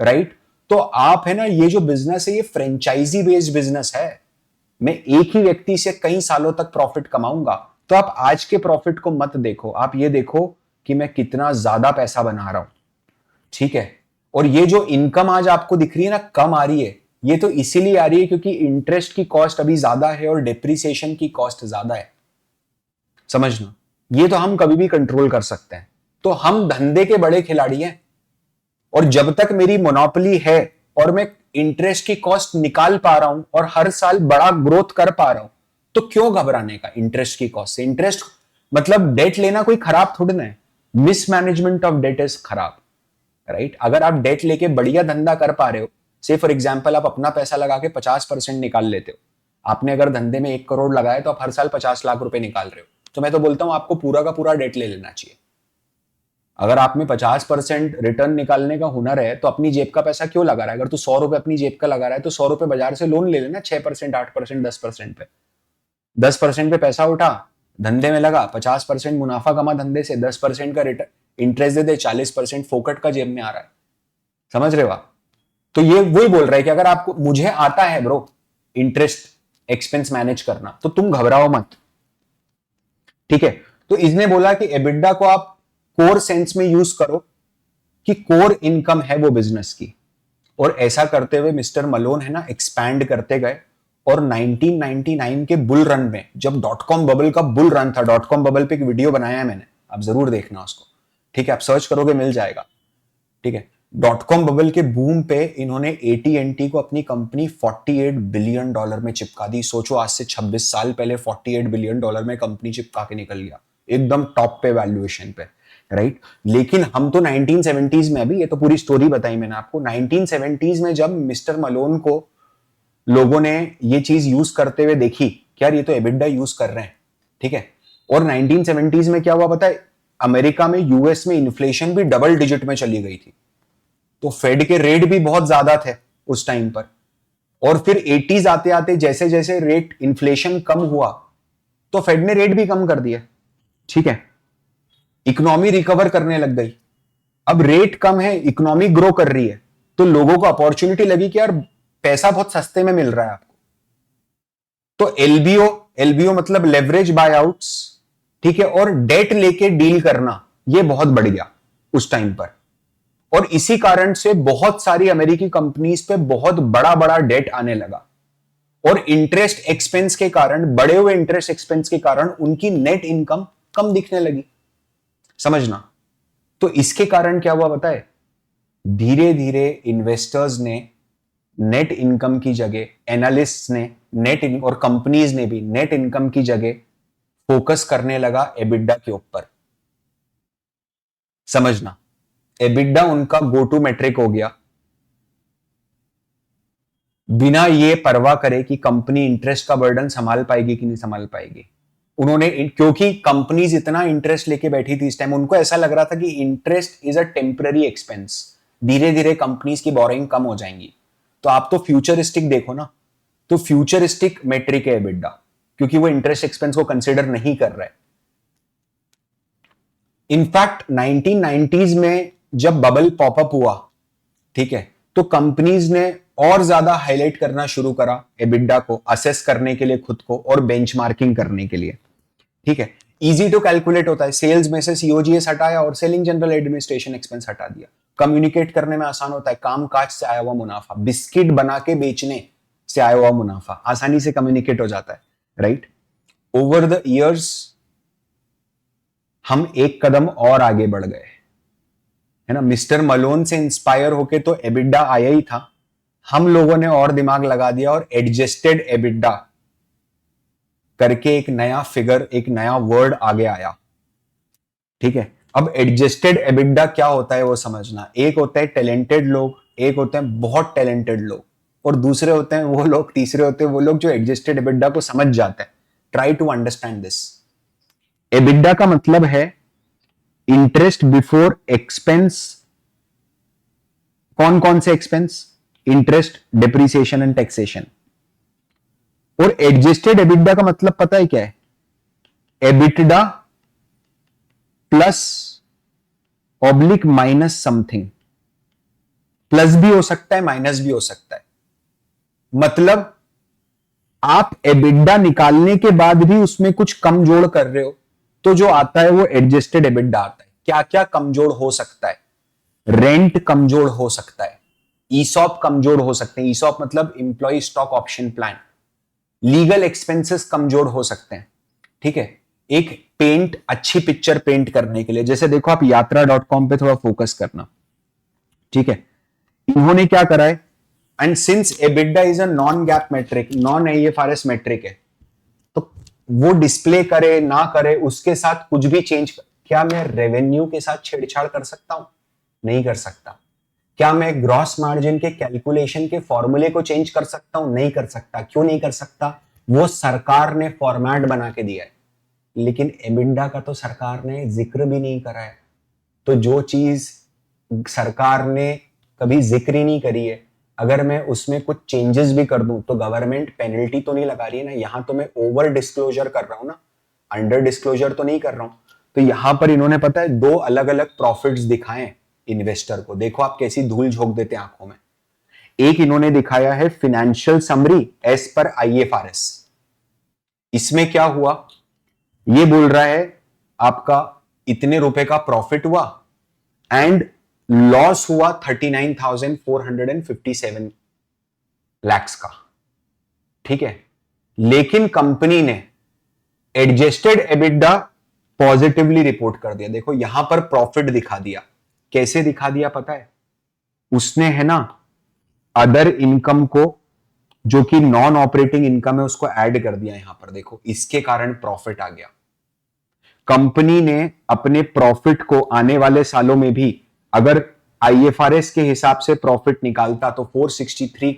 राइट। तो आप है ना, ये जो बिजनेस है ये फ्रेंचाइजी बेस्ड बिजनेस है, मैं एक ही व्यक्ति से कई सालों तक प्रॉफिट कमाऊंगा। तो आप आज के प्रॉफिट को मत देखो, आप ये देखो कि मैं कितना ज्यादा पैसा बना रहा हूं, ठीक है। और ये जो इनकम आज आपको दिख रही है ना कम आ रही है, ये तो इसीलिए आ रही है क्योंकि इंटरेस्ट की कॉस्ट अभी ज्यादा है और डिप्रिसिएशन की कॉस्ट ज्यादा है, समझना। ये तो हम कभी भी कंट्रोल कर सकते हैं। तो हम धंधे के बड़े खिलाड़ी हैं, और जब तक मेरी मोनोपोली है और मैं इंटरेस्ट की कॉस्ट निकाल पा रहा हूं और हर साल बड़ा ग्रोथ कर पा रहा हूं, तो क्यों घबराने का इंटरेस्ट की कॉस्ट से। इंटरेस्ट मतलब डेट लेना कोई खराब थोड़ी ना है, मिसमैनेजमेंट ऑफ डेट इज खराब, राइट। अगर आप डेट लेके बढ़िया धंधा कर पा रहे हो, से फॉर एग्जाम्पल आप अपना पैसा लगा के 50% निकाल लेते हो, आपने अगर धंधे में 1 करोड़ लगाया तो आप हर साल 50 लाख रुपए निकाल रहे हो, तो मैं तो बोलता हूं आपको पूरा का पूरा डेट ले लेना चाहिए। अगर आप में 50% रिटर्न निकालने का हुनर है तो अपनी जेब का पैसा क्यों लगा रहा है। अगर तू 100 रुपए अपनी जेब का लगा रहा है तो 100 रुपए बाजार से लोन ले लेना, 6%, 8%, 10% पे, 10% पे पैसा उठा, धंधे में लगा, 50% मुनाफा कमा धंधे से, 10% का रिटर्न इंटरेस्ट दे दे, 40% फोकट का जेब में आ रहा है, समझ रहे हो आप। तो ये वही बोल रहा है कि अगर आपको, मुझे आता है ब्रो इंटरेस्ट एक्सपेंस मैनेज करना, तो तुम घबराओ मत, ठीक है। तो इसने बोला कि एबिडा को आप कोर सेंस में यूज करो कि कोर इनकम है वो बिजनेस की, और ऐसा करते हुए मिस्टर मलोन है ना एक्सपैंड करते गए। और 1999 के बुल रन में, जब डॉट कॉम बबल का बुल रन था, डॉट कॉम बबल पे एक वीडियो बनाया है मैंने, आप जरूर देखना उसको, ठीक है, आप सर्च करोगे मिल जाएगा, ठीक है। डॉट कॉम बबल के बूम पे इन्होंने एटी को अपनी कंपनी $48 बिलियन में चिपका दी। सोचो आज से 26 साल पहले $48 बिलियन में कंपनी चिपका के निकल गया, एकदम टॉप पे वैल्यूएशन पे, राइट। लेकिन हम तो 1970s में, अभी ये तो पूरी स्टोरी बताई मैंने आपको, 1970s में जब मिस्टर मलोन को लोगों ने ये चीज यूज करते हुए देखी कि यार ये तो एबिडा यूज कर रहे हैं, ठीक है। और 1970s में क्या हुआ पता है, अमेरिका में, यूएस में इन्फ्लेशन भी डबल डिजिट में चली गई थी, तो फेड के रेट भी बहुत ज्यादा थे उस टाइम पर। और फिर 80s आते आते जैसे जैसे रेट इन्फ्लेशन कम हुआ तो फेड ने रेट भी कम कर दिया, ठीक है। इकोनॉमी रिकवर करने लग गई, अब रेट कम है, इकोनॉमी ग्रो कर रही है, तो लोगों को अपॉर्चुनिटी लगी कि यार पैसा बहुत सस्ते में मिल रहा है आपको। तो एलबीओ, एलबीओ मतलब लेवरेज बाय आउट्स, ठीक है, और डेट लेके डील करना ये बहुत बढ़ गया उस टाइम पर। और इसी कारण से बहुत सारी अमेरिकी कंपनीज पे बहुत बड़ा बड़ा डेट आने लगा, और इंटरेस्ट एक्सपेंस के कारण, बढ़े हुए इंटरेस्ट एक्सपेंस के कारण उनकी नेट इनकम कम दिखने लगी, समझना। तो इसके कारण क्या हुआ पता है, धीरे धीरे इन्वेस्टर्स ने नेट इनकम की जगह, एनालिस्ट ने नेट और कंपनीज ने भी नेट इनकम की जगह फोकस करने लगा एबिडा के ऊपर, समझना। एबिडा उनका गो टू मेट्रिक हो गया। बिना ये परवाह करे कि कंपनी इंटरेस्ट का बर्डन संभाल पाएगी कि नहीं संभाल पाएगी। उन्होंने, क्योंकि कंपनीज इतना इंटरेस्ट लेके बैठी थी इस टाइम, उनको ऐसा लग रहा था कि interest is a temporary expense, धीरे धीरे कंपनीज की बोरिंग कम हो जाएंगी। तो आप तो फ्यूचरिस्टिक देखो ना, तो फ्यूचरिस्टिक मेट्रिक है एबिडा, क्योंकि वो इंटरेस्ट एक्सपेंस को कंसिडर नहीं कर रहा है। इनफैक्ट 1990s में जब बबल पॉपअप हुआ, ठीक है, तो कंपनीज ने और ज्यादा हाईलाइट करना शुरू करा एबिडा को, असेस करने के लिए खुद को और बेंचमार्किंग करने के लिए। ठीक है, इजी टू कैलकुलेट होता है, सेल्स में से सीओजीएस हटाया और सेलिंग जनरल एडमिनिस्ट्रेशन एक्सपेंस हटा दिया। कम्युनिकेट करने में आसान होता है, काम काज से आया हुआ मुनाफा, बिस्किट बना के बेचने से आया हुआ मुनाफा आसानी से कम्युनिकेट हो जाता है, राइट। ओवर द इयर्स हम एक कदम और आगे बढ़ गए, है ना। मिस्टर मलोन से इंस्पायर होके तो एबिडा आया ही था, हम लोगों ने और दिमाग लगा दिया और एडजस्टेड एबिडा करके एक नया फिगर, एक नया वर्ड आगे आया। ठीक है, अब एडजस्टेड एबिडा क्या होता है वो समझना। एक होता है टैलेंटेड लोग, एक होते हैं बहुत टैलेंटेड लोग, और दूसरे होते हैं वो लोग, तीसरे होते हैं वो लोग जो एडजस्टेड एबिडा को समझ जाते हैं। Try to understand this. EBITDA का मतलब है इंटरेस्ट बिफोर एक्सपेंस। कौन कौन से expense? Interest, depreciation and taxation. और एडजस्टेड एबिडा का मतलब पता है क्या है? EBITDA plus oblique minus something. Plus भी हो सकता है, माइनस भी हो सकता है। मतलब आप एबिडा निकालने के बाद भी उसमें कुछ कम जोड़ कर रहे हो, तो जो आता है वो एडजस्टेड एबिडा आता है। क्या क्या कमजोर हो सकता है? रेंट कमजोर हो सकता है, ईसॉप कमजोर हो सकते हैं, ईसॉप मतलब employee stock option plan. Legal expenses कमजोर हो सकते हैं। ठीक है, एक पेंट, अच्छी पिक्चर पेंट करने के लिए, जैसे देखो आप यात्रा.com पे थोड़ा फोकस करना। ठीक है, इन्होंने क्या करा है, and since EBITDA is a non GAAP metric, non IFRS metric है, तो वो डिस्प्ले करे ना करे उसके साथ कुछ भी चेंज। क्या मैं रेवेन्यू के साथ छेड़छाड़ कर सकता हूं? नहीं कर सकता। क्या मैं ग्रॉस मार्जिन के कैलकुलेशन के फॉर्मूले को चेंज कर सकता हूं? नहीं कर सकता। क्यों नहीं कर सकता? वो सरकार ने फॉर्मेट बना के दिया है, लेकिन एबिडा का तो सरकार ने जिक्र भी नहीं करा है। तो जो चीज सरकार ने कभी जिक्र ही नहीं करी है, अगर मैं उसमें कुछ चेंजेस भी कर दूं तो गवर्नमेंट पेनल्टी तो नहीं लगा रही है ना। यहां तो मैं ओवर डिस्क्लोजर कर रहा हूं ना, अंडर डिस्क्लोजर तो नहीं कर रहा हूं। तो यहां पर इन्होंने पता है दो अलग अलग प्रॉफिट्स दिखाए इन्वेस्टर को। देखो आप कैसी धूल झोंक देते हैं आंखों में। एक इन्होंने दिखाया है financial summary as per IFRS. इसमें क्या हुआ, ये बोल रहा है आपका इतने रुपए का प्रॉफिट हुआ एंड लॉस हुआ 39,457 लैक्स का। ठीक है, लेकिन कंपनी ने एडजस्टेड एबिडा पॉजिटिवली रिपोर्ट कर दिया। देखो यहां पर प्रॉफिट दिखा दिया। कैसे दिखा दिया पता है? उसने, है ना, अदर इनकम को, जो कि नॉन ऑपरेटिंग इनकम है, उसको ऐड कर दिया यहां पर। देखो इसके कारण प्रॉफिट आ गया। कंपनी ने अपने प्रॉफिट को आने वाले सालों में भी, अगर आईएफआरएस के हिसाब से प्रॉफिट निकालता तो 463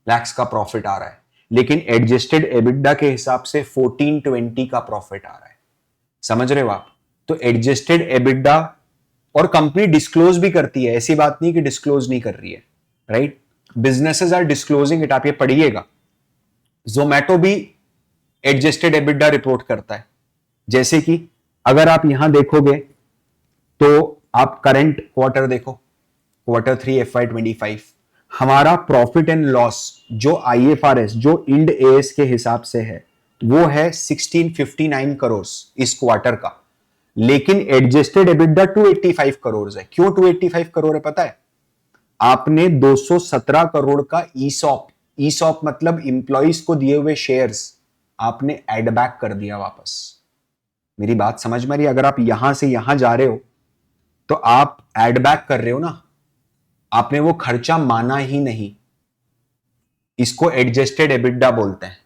लैक्स का प्रॉफिट आ रहा है, लेकिन एडजस्टेड एबिडा के हिसाब से 1420 का प्रॉफिट आ रहा है। समझ रहे हो आप? तो एडजस्टेड एबिडा, और कंपनी डिस्क्लोज भी करती है, ऐसी बात नहीं कि डिस्क्लोज नहीं कर रही है, right. Businesses are disclosing it, आप ये पढ़िएगा। जोमैटो भी एडजस्टेड एबिडा रिपोर्ट करता है। जैसे कि अगर आप यहां देखोगे तो आप करंट क्वार्टर देखो, Q3 FY25, हमारा प्रॉफिट एंड लॉस जो आईएफआरएस, जो इंड एएस के हिसाब से है, वो है 1659 करोड़ इस क्वार्टर का। लेकिन एडजस्टेड एबिडा 285 करोड़ है। क्यों 285 करोड़ है पता है? आपने 217 करोड़ का ईसॉप, ईसॉप मतलब इंप्लॉइज को दिए हुए शेयर्स, आपने एड बैक कर दिया वापस। मेरी बात समझ में आ रही है? अगर आप यहां से यहां जा रहे हो तो आप एड बैक कर रहे हो ना, आपने वो खर्चा माना ही नहीं। इसको एडजस्टेड एबिडा बोलते हैं।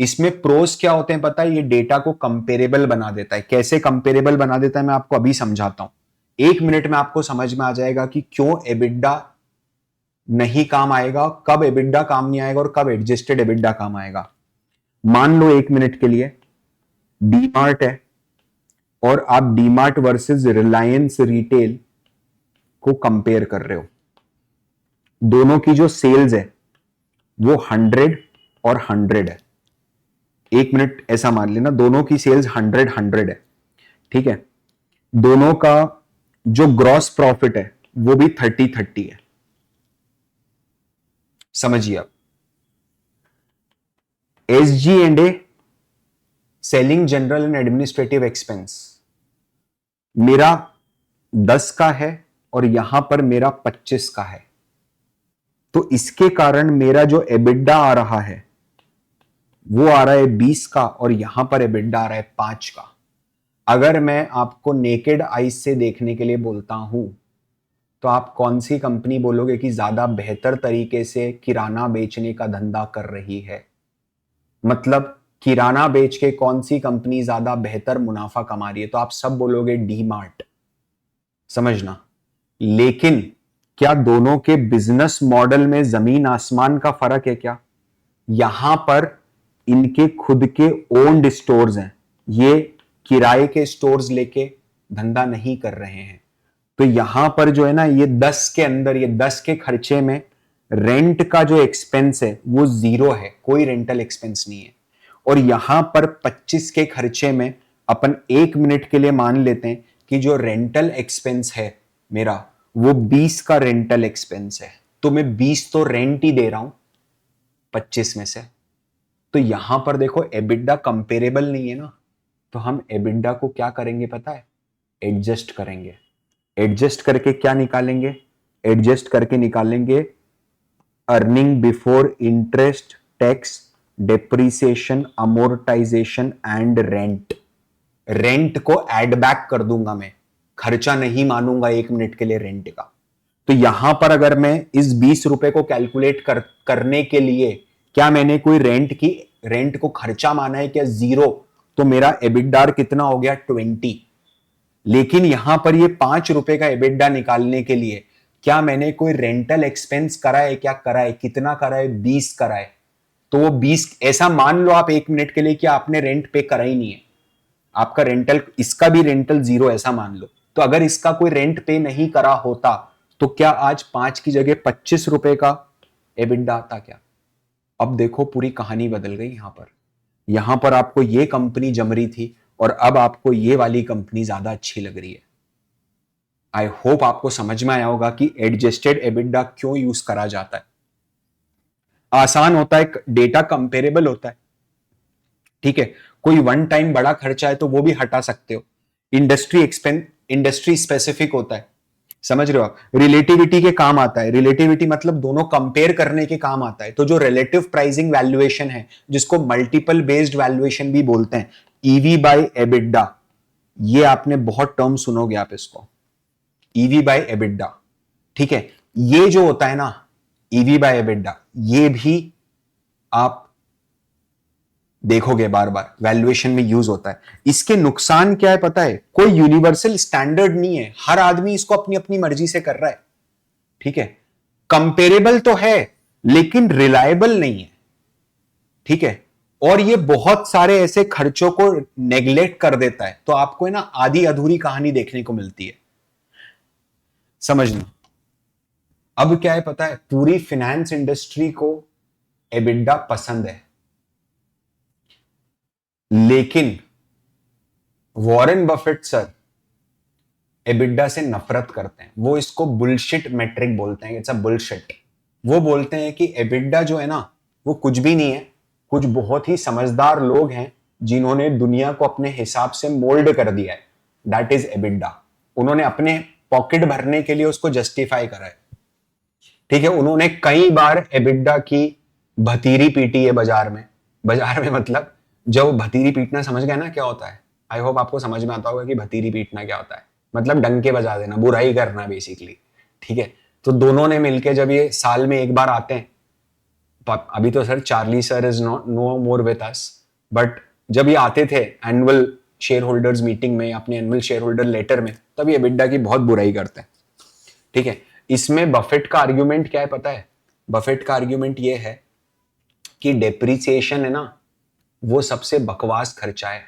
इसमें प्रोस क्या होते हैं पता है? ये डेटा को कंपेरेबल बना देता है। कैसे कंपेरेबल बना देता है मैं आपको अभी समझाता हूं। 1 मिनट में आपको समझ में आ जाएगा कि क्यों एबिडा नहीं काम आएगा, कब एबिडा काम नहीं आएगा और कब एडजस्टेड एबिडा काम आएगा। मान लो 1 मिनट के लिए डीमार्ट है और आप डीमार्ट वर्सेस रिलायंस रिटेल को कंपेयर कर रहे हो। दोनों की जो सेल्स है वो 100 और 100 है। 1 मिनट ऐसा मान लेना, दोनों की सेल्स 100 है, ठीक है। दोनों का जो ग्रॉस प्रॉफिट है वो भी 30 है। समझिए आप, SG&A, selling general and administrative expense, मेरा 10 का है और यहां पर मेरा 25 का है। तो इसके कारण मेरा जो एबिडा आ रहा है वो आ रहा है 20 का और यहां पर एबिडा आ रहा है 5 का। अगर मैं आपको नेकेड आईज से देखने के लिए बोलता हूं तो आप कौन सी कंपनी बोलोगे कि ज्यादा बेहतर तरीके से किराना बेचने का धंधा कर रही है? मतलब किराना बेच के कौन सी कंपनी ज्यादा बेहतर मुनाफा कमा रही है? तो आप सब बोलोगे डी मार्ट, समझना। लेकिन क्या दोनों के बिजनेस मॉडल में जमीन आसमान का फर्क है क्या? यहां पर इनके खुद के ओन्ड स्टोर्स हैं, ये किराए के स्टोर्स लेके धंधा नहीं कर रहे हैं। तो यहां पर जो है ना, ये 10 के अंदर, ये 10 के खर्चे में रेंट का जो एक्सपेंस है वो 0 है, कोई रेंटल एक्सपेंस नहीं है। और यहां पर 25 के खर्चे में अपन 1 मिनट के लिए मान लेते हैं कि जो रेंटल एक्सपेंस है मेरा वो 20 का रेंटल एक्सपेंस है। तो मैं 20 तो रेंट ही दे रहा हूं 25 में से। तो यहां पर देखो एबिडा कंपेरेबल नहीं है ना, तो हम एबिडा को क्या करेंगे पता है? एडजस्ट करेंगे। एडजस्ट करके क्या निकालेंगे? एडजस्ट करके निकालेंगे earning before interest, tax, depreciation, amortisation and rent. Rent को एड बैक कर दूंगा मैं, खर्चा नहीं मानूंगा 1 मिनट के लिए रेंट का। तो यहां पर अगर मैं इस 20 रुपए को कैलकुलेट करने के लिए क्या मैंने कोई रेंट को खर्चा माना है क्या? 0। तो मेरा एबिडार कितना हो गया? 20। लेकिन यहां पर ये 5 रुपए का एबिडा निकालने के लिए क्या मैंने कोई रेंटल एक्सपेंस करा है क्या? करा है। कितना करा है? 20 करा है। तो वो 20, ऐसा मान लो आप 1 मिनट के लिए कि आपने रेंट पे करा ही नहीं है, आपका रेंटल, इसका भी रेंटल 0, ऐसा मान लो। तो अगर इसका कोई रेंट पे नहीं करा होता तो क्या आज 5 की जगह 25 रुपए का एबिडा आता क्या? अब देखो पूरी कहानी बदल गई। यहां पर आपको ये कंपनी जम रही थी और अब आपको ये वाली कंपनी ज्यादा अच्छी लग रही है। आई होप आपको समझ में आया होगा कि एडजस्टेड एबिडा क्यों यूज करा जाता है। आसान होता है, डेटा कंपेरेबल होता है, ठीक है। कोई वन टाइम बड़ा खर्चा है तो वो भी हटा सकते हो। इंडस्ट्री स्पेसिफिक होता है, समझ रहे हो आप। रिलेटिविटी के काम आता है। रिलेटिविटी मतलब दोनों कंपेयर करने के काम आता है। तो जो रिलेटिव प्राइसिंग वैल्यूएशन है, जिसको मल्टीपल बेस्ड वैल्यूएशन भी बोलते हैं, ईवी बाय एबिडा, ये आपने बहुत टर्म सुनोगे आप इसको, ईवी बाय एबिडा, ठीक है। ये जो होता है ना ईवी बाय एबिडा, ये भी आप देखोगे बार बार वैल्यूएशन में यूज होता है। इसके नुकसान क्या है पता है? कोई यूनिवर्सल स्टैंडर्ड नहीं है, हर आदमी इसको अपनी अपनी मर्जी से कर रहा है, ठीक है। कंपेरेबल तो है लेकिन रिलायबल नहीं है, ठीक है। और ये बहुत सारे ऐसे खर्चों को नेग्लेक्ट कर देता है, तो आपको है ना आधी अधूरी कहानी देखने को मिलती है, समझना। अब क्या है पता है? पूरी फाइनेंस इंडस्ट्री को एबिडा पसंद है, लेकिन वॉरेन बफेट सर एबिडा से नफरत करते हैं। वो इसको बुलशिट मेट्रिक बोलते हैं, इट्स अ बुलशिट। वो बोलते हैं कि एबिडा जो है ना वो कुछ भी नहीं है, कुछ बहुत ही समझदार लोग हैं जिन्होंने दुनिया को अपने हिसाब से मोल्ड कर दिया है, दैट इज एबिडा। उन्होंने अपने पॉकेट भरने के लिए उसको जस्टिफाई करा है, ठीक है। उन्होंने कई बार एबिडा की भतीरी पीटी है बाजार में मतलब जब भतीरी पीटना समझ गया ना क्या होता है? आई होप आपको समझ में आता होगा कि भतीरी पीटना क्या होता है। मतलब डंके बजा देना, बुराई करना बेसिकली, ठीक है। तो दोनों ने मिलके जब ये साल में एक बार आते हैं, अभी तो sir Charlie sir is no more with us, but जब ये आते थे एनुअल शेयर होल्डर्स मीटिंग में, अपने एनुअल शेयर होल्डर लेटर में, तब ये एबिडा की बहुत बुराई करते हैं, ठीक है। इसमें बफेट का आर्ग्यूमेंट क्या है पता है? बफेट का आर्ग्यूमेंट ये है कि डेप्रीसिएशन है ना, वो सबसे बकवास खर्चा है।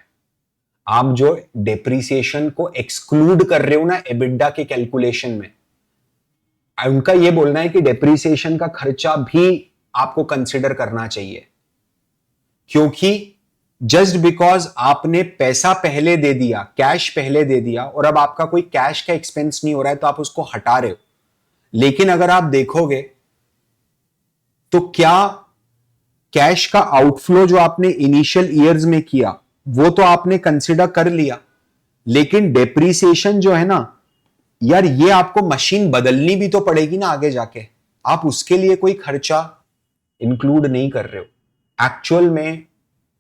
आप जो डेप्रीसिएशन को एक्सक्लूड कर रहे हो ना एबिडा के कैलकुलेशन में, उनका ये बोलना है कि डेप्रीसिएशन का खर्चा भी आपको कंसिडर करना चाहिए, क्योंकि जस्ट बिकॉज आपने पैसा पहले दे दिया, कैश पहले दे दिया, और अब आपका कोई कैश का एक्सपेंस नहीं हो रहा है तो आप उसको हटा रहे हो। लेकिन अगर आप देखोगे तो क्या कैश का आउटफ्लो जो आपने इनिशियल ईयर्स में किया वो तो आपने कंसिडर कर लिया, लेकिन डेप्रीसिएशन जो है ना यार, ये आपको मशीन बदलनी भी तो पड़ेगी ना आगे जाके, आप उसके लिए कोई खर्चा इंक्लूड नहीं कर रहे हो। एक्चुअल में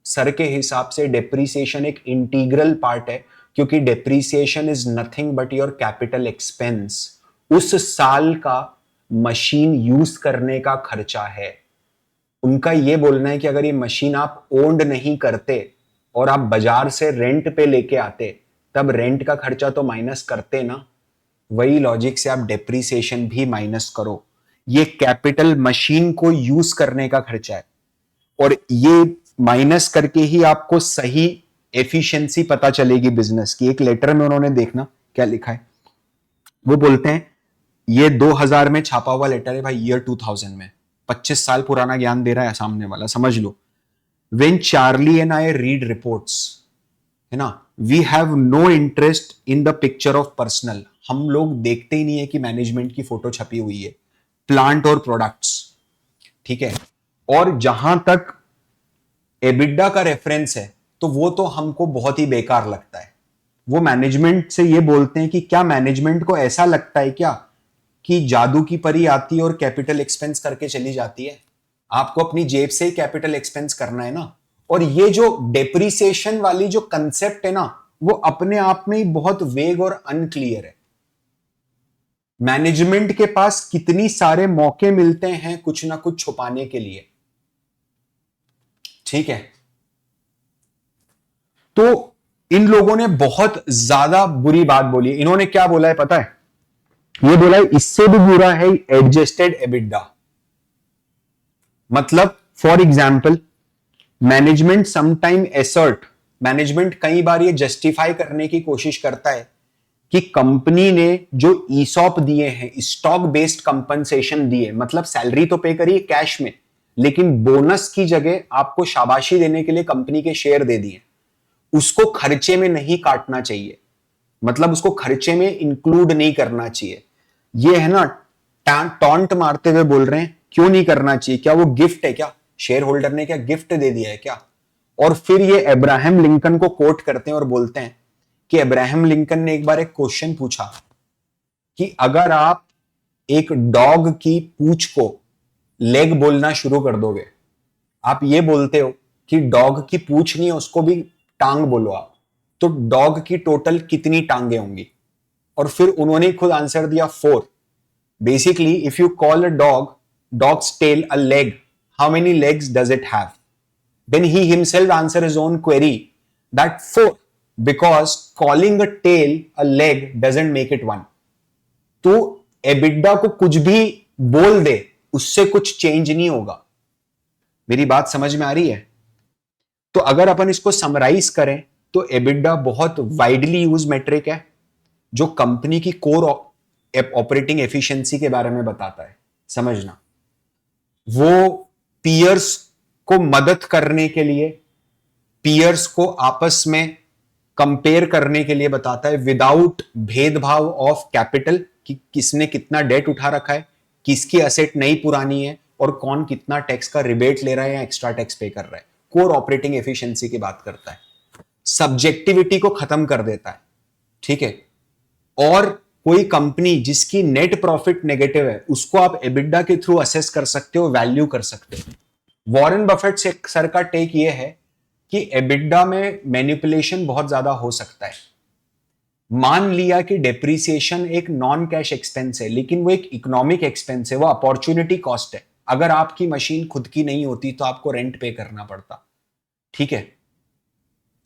सर के हिसाब से डेप्रीसिएशन एक इंटीग्रल पार्ट है, क्योंकि depreciation is nothing but your capital expense, उस साल का मशीन यूज करने का खर्चा है। उनका यह बोलना है कि अगर ये मशीन आप ओन्ड नहीं करते और आप बाजार से रेंट पे लेके आते, तब रेंट का खर्चा तो माइनस करते ना, वही लॉजिक से आप डेप्रीसिएशन भी माइनस करो। ये कैपिटल मशीन को यूज करने का खर्चा है, और ये माइनस करके ही आपको सही एफिशिएंसी पता चलेगी बिजनेस की। एक लेटर में उन्होंने देखना क्या लिखा है, वो बोलते हैं ये 2000 में छापा हुआ लेटर है भाई, ईयर 2000 में, 25 साल पुराना ज्ञान दे रहा है सामने वाला, समझ लो। When Charlie and I read reports, है ना, we have no interest in the picture of personal, हम लोग देखते ही नहीं है कि मैनेजमेंट की फोटो छपी हुई है, प्लांट और प्रोडक्ट्स, ठीक है। और जहां तक एबिडा का रेफरेंस है तो वो तो हमको बहुत ही बेकार लगता है। वो मैनेजमेंट से ये बोलते हैं कि क्या मैनेजमेंट को ऐसा लगता है क्या कि जादू की परी आती है और कैपिटल एक्सपेंस करके चली जाती है? आपको अपनी जेब से ही कैपिटल एक्सपेंस करना है ना। और ये जो डेप्रीसिएशन वाली जो कंसेप्ट है ना, वो अपने आप में ही बहुत वेग और अनक्लियर है। मैनेजमेंट के पास कितनी सारे मौके मिलते हैं कुछ ना कुछ छुपाने के लिए, ठीक है। तो इन लोगों ने बहुत ज्यादा बुरी बात बोली। इन्होंने क्या बोला है पता है? ये बोला है इससे भी बुरा है एडजस्टेड एबिडा। मतलब for example, management sometime एसर्ट, management कई बार ये जस्टिफाई करने की कोशिश करता है कि कंपनी ने जो ईसॉप दिए हैं, स्टॉक बेस्ड कंपनसेशन दिए, मतलब सैलरी तो पे करिए कैश में, लेकिन बोनस की जगह आपको शाबाशी देने के लिए कंपनी के शेयर दे दिए, उसको खर्चे में नहीं काटना चाहिए, मतलब उसको खर्चे में इंक्लूड नहीं करना चाहिए। ये है ना, टॉन्ट मारते हुए बोल रहे हैं क्यों नहीं करना चाहिए, क्या वो गिफ्ट है क्या, शेयर होल्डर ने क्या गिफ्ट दे दिया है क्या? और फिर ये अब्राहम लिंकन को कोट करते हैं और बोलते हैं कि अब्राहम लिंकन ने एक बार एक क्वेश्चन पूछा कि अगर आप एक डॉग की पूंछ को लेग बोलना शुरू कर दोगे, आप ये बोलते हो कि डॉग की पूंछ नहीं है उसको भी टांग बोलो आप, तो डॉग की टोटल कितनी टांगे होंगी? और फिर उन्होंने खुद आंसर दिया 4। Basically if you call a dog's tail a leg, how many legs does it have? Then he himself answer his own query that 4, because calling a tail a leg doesn't make it 1. तो EBITDA को कुछ भी बोल दे उससे कुछ change नहीं होगा। मेरी बात समझ में आ रही है? तो अगर अपन इसको समराइज करें तो एबिडा बहुत वाइडली यूज मेट्रिक है जो कंपनी की कोर ऑपरेटिंग एफिशिएंसी के बारे में बताता है। समझना, वो पीयर्स को मदद करने के लिए, पीयर्स को आपस में कंपेयर करने के लिए बताता है, विदाउट भेदभाव ऑफ कैपिटल, कि किसने कितना डेट उठा रखा है, किसकी एसेट नई पुरानी है, और कौन कितना टैक्स का रिबेट ले रहा है या एक्स्ट्रा टैक्स पे कर रहा है। कोर ऑपरेटिंग एफिशिएंसी की बात करता है, सब्जेक्टिविटी को खत्म कर देता है, ठीक है। और कोई कंपनी जिसकी नेट प्रॉफिट नेगेटिव है उसको आप एबिडा के थ्रू असेस कर सकते हो, वैल्यू कर सकते हो। वॉरेन बफेट से सर का टेक ये है कि एबिडा में मैनिपुलेशन बहुत ज्यादा हो सकता है। मान लिया कि डेप्रीसिएशन एक नॉन कैश एक्सपेंस है, लेकिन वो एक इकोनॉमिक एक्सपेंस है, वो अपॉर्चुनिटी कॉस्ट है। अगर आपकी मशीन खुद की नहीं होती तो आपको रेंट पे करना पड़ता, ठीक है।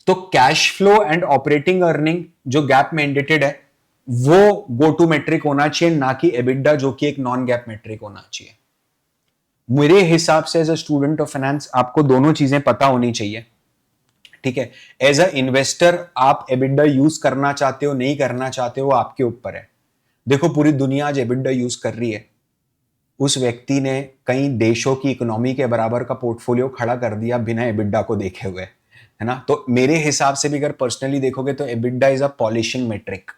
तो cash flow and operating earning जो गैप मैंडेटेड है, वो गो टू मेट्रिक होना चाहिए, ना कि एबिडा जो कि एक नॉन गैप मेट्रिक होना चाहिए। मेरे हिसाब से as a student of finance आपको दोनों चीजें पता होनी चाहिए, ठीक है। एज अ इन्वेस्टर आप एबिडा यूज करना चाहते हो नहीं करना चाहते हो आपके ऊपर है। देखो पूरी दुनिया आज एबिडा यूज कर रही है, उस व्यक्ति ने कई देशों की इकोनॉमी के बराबर का पोर्टफोलियो खड़ा कर दिया बिना एबिडा को देखे हुए, है ना। तो मेरे हिसाब से भी अगर पर्सनली देखोगे तो EBITDA is a polishing metric.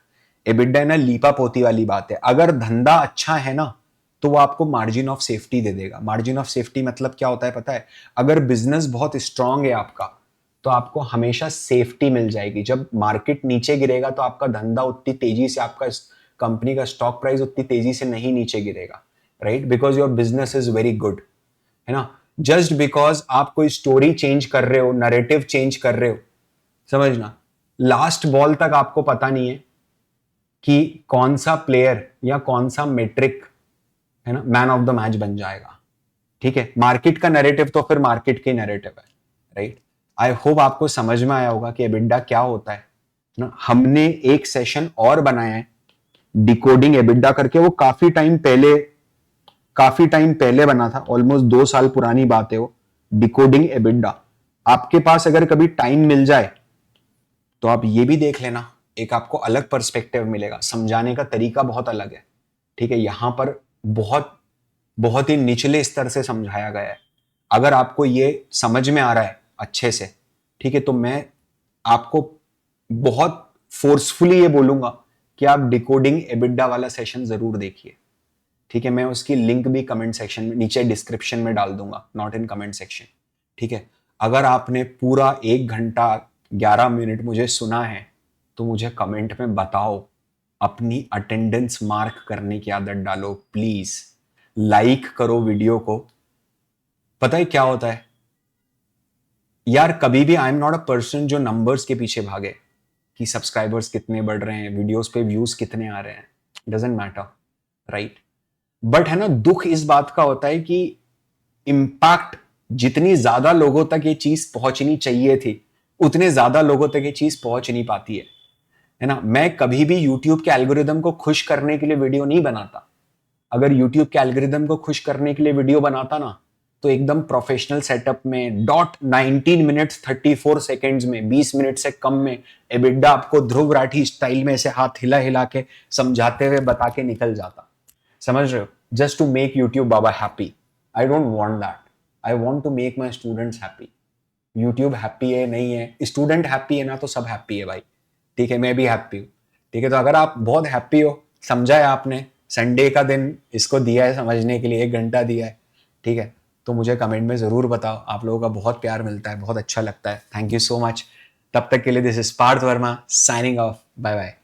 EBITDA ना लीपा पोती वाली बात है। अगर धंधा अच्छा है ना तो वो आपको मार्जिन ऑफ सेफ्टी दे देगा। मार्जिन ऑफ सेफ्टी मतलब क्या होता है पता है? अगर बिजनेस बहुत स्ट्रांग है आपका तो आपको हमेशा सेफ्टी मिल जाएगी। जब मार्केट नीचे गिरेगा तो आपका धंधा उतनी तेजी से, आपका कंपनी का स्टॉक प्राइस उतनी तेजी से नहीं नीचे गिरेगा, right, because your business is very good, है ना। जस्ट बिकॉज आप कोई स्टोरी चेंज कर रहे हो, नरेटिव चेंज कर रहे हो, समझना, लास्ट बॉल तक आपको पता नहीं है कि कौन सा प्लेयर या कौन सा मेट्रिक, है ना, मैन ऑफ द मैच बन जाएगा, ठीक है। मार्केट का नैरेटिव तो फिर मार्केट की नैरेटिव है, राइट। आई होप आपको समझ में आया होगा कि एबिडा क्या होता है ना। हमने एक सेशन और बनाया है डिकोडिंग एबिडा करके, वो काफी टाइम पहले बना था, ऑलमोस्ट 2 साल पुरानी बात है वो, डिकोडिंग एबिडा। आपके पास अगर कभी टाइम मिल जाए तो आप ये भी देख लेना, एक आपको अलग पर्सपेक्टिव मिलेगा, समझाने का तरीका बहुत अलग है, ठीक है। यहां पर बहुत बहुत ही निचले स्तर से समझाया गया है। अगर आपको ये समझ में आ रहा है अच्छे से, ठीक है, तो मैं आपको बहुत फोर्सफुली ये बोलूंगा कि आप डिकोडिंग एबिडा वाला सेशन जरूर देखिए, ठीक है। मैं उसकी लिंक भी कमेंट सेक्शन में नीचे डिस्क्रिप्शन में डाल दूंगा, नॉट इन कमेंट सेक्शन, ठीक है। अगर आपने पूरा 1 घंटा 11 मिनट मुझे सुना है तो मुझे कमेंट में बताओ, अपनी अटेंडेंस मार्क करने की आदत डालो प्लीज, लाइक करो वीडियो को। पता है क्या होता है यार, कभी भी I am not a person जो नंबर्स के पीछे भागे कि सब्सक्राइबर्स कितने बढ़ रहे हैं, वीडियोस पे व्यूज कितने आ रहे हैं, डजेंट मैटर, राइट। बट है ना, दुख इस बात का होता है कि इम्पैक्ट जितनी ज्यादा लोगों तक ये चीज पहुंचनी चाहिए थी उतने ज्यादा लोगों तक ये चीज पहुंच नहीं पाती है ना। मैं कभी भी यूट्यूब के एल्गोरिदम को खुश करने के लिए वीडियो नहीं बनाता। अगर यूट्यूब के एल्गोरिदम को खुश करने के लिए वीडियो बनाता ना तो एकदम प्रोफेशनल सेटअप में डॉट 19 मिनट्स 34 सेकेंड्स में, 20 मिनट से कम में एबिडा आपको ध्रुव राठी स्टाइल में ऐसे हाथ हिला हिला के समझाते हुए बता के निकल जाता, समझ रहे हो, जस्ट टू मेक यूट्यूब बाबा happy. I don't want that, I want to make my students happy. YouTube happy है नहीं है, स्टूडेंट हैप्पी है ना तो सब हैप्पी है भाई, ठीक है। मैं भी हैप्पी हूँ, ठीक है। तो अगर आप बहुत हैप्पी हो, समझा है आपने, संडे का दिन इसको दिया है समझने के लिए, 1 घंटा दिया है, ठीक है, तो मुझे कमेंट में ज़रूर बताओ। आप लोगों का बहुत प्यार मिलता है, बहुत अच्छा लगता है, थैंक यू सो मच। तब तक के लिए this is Parth Verma signing off, bye bye.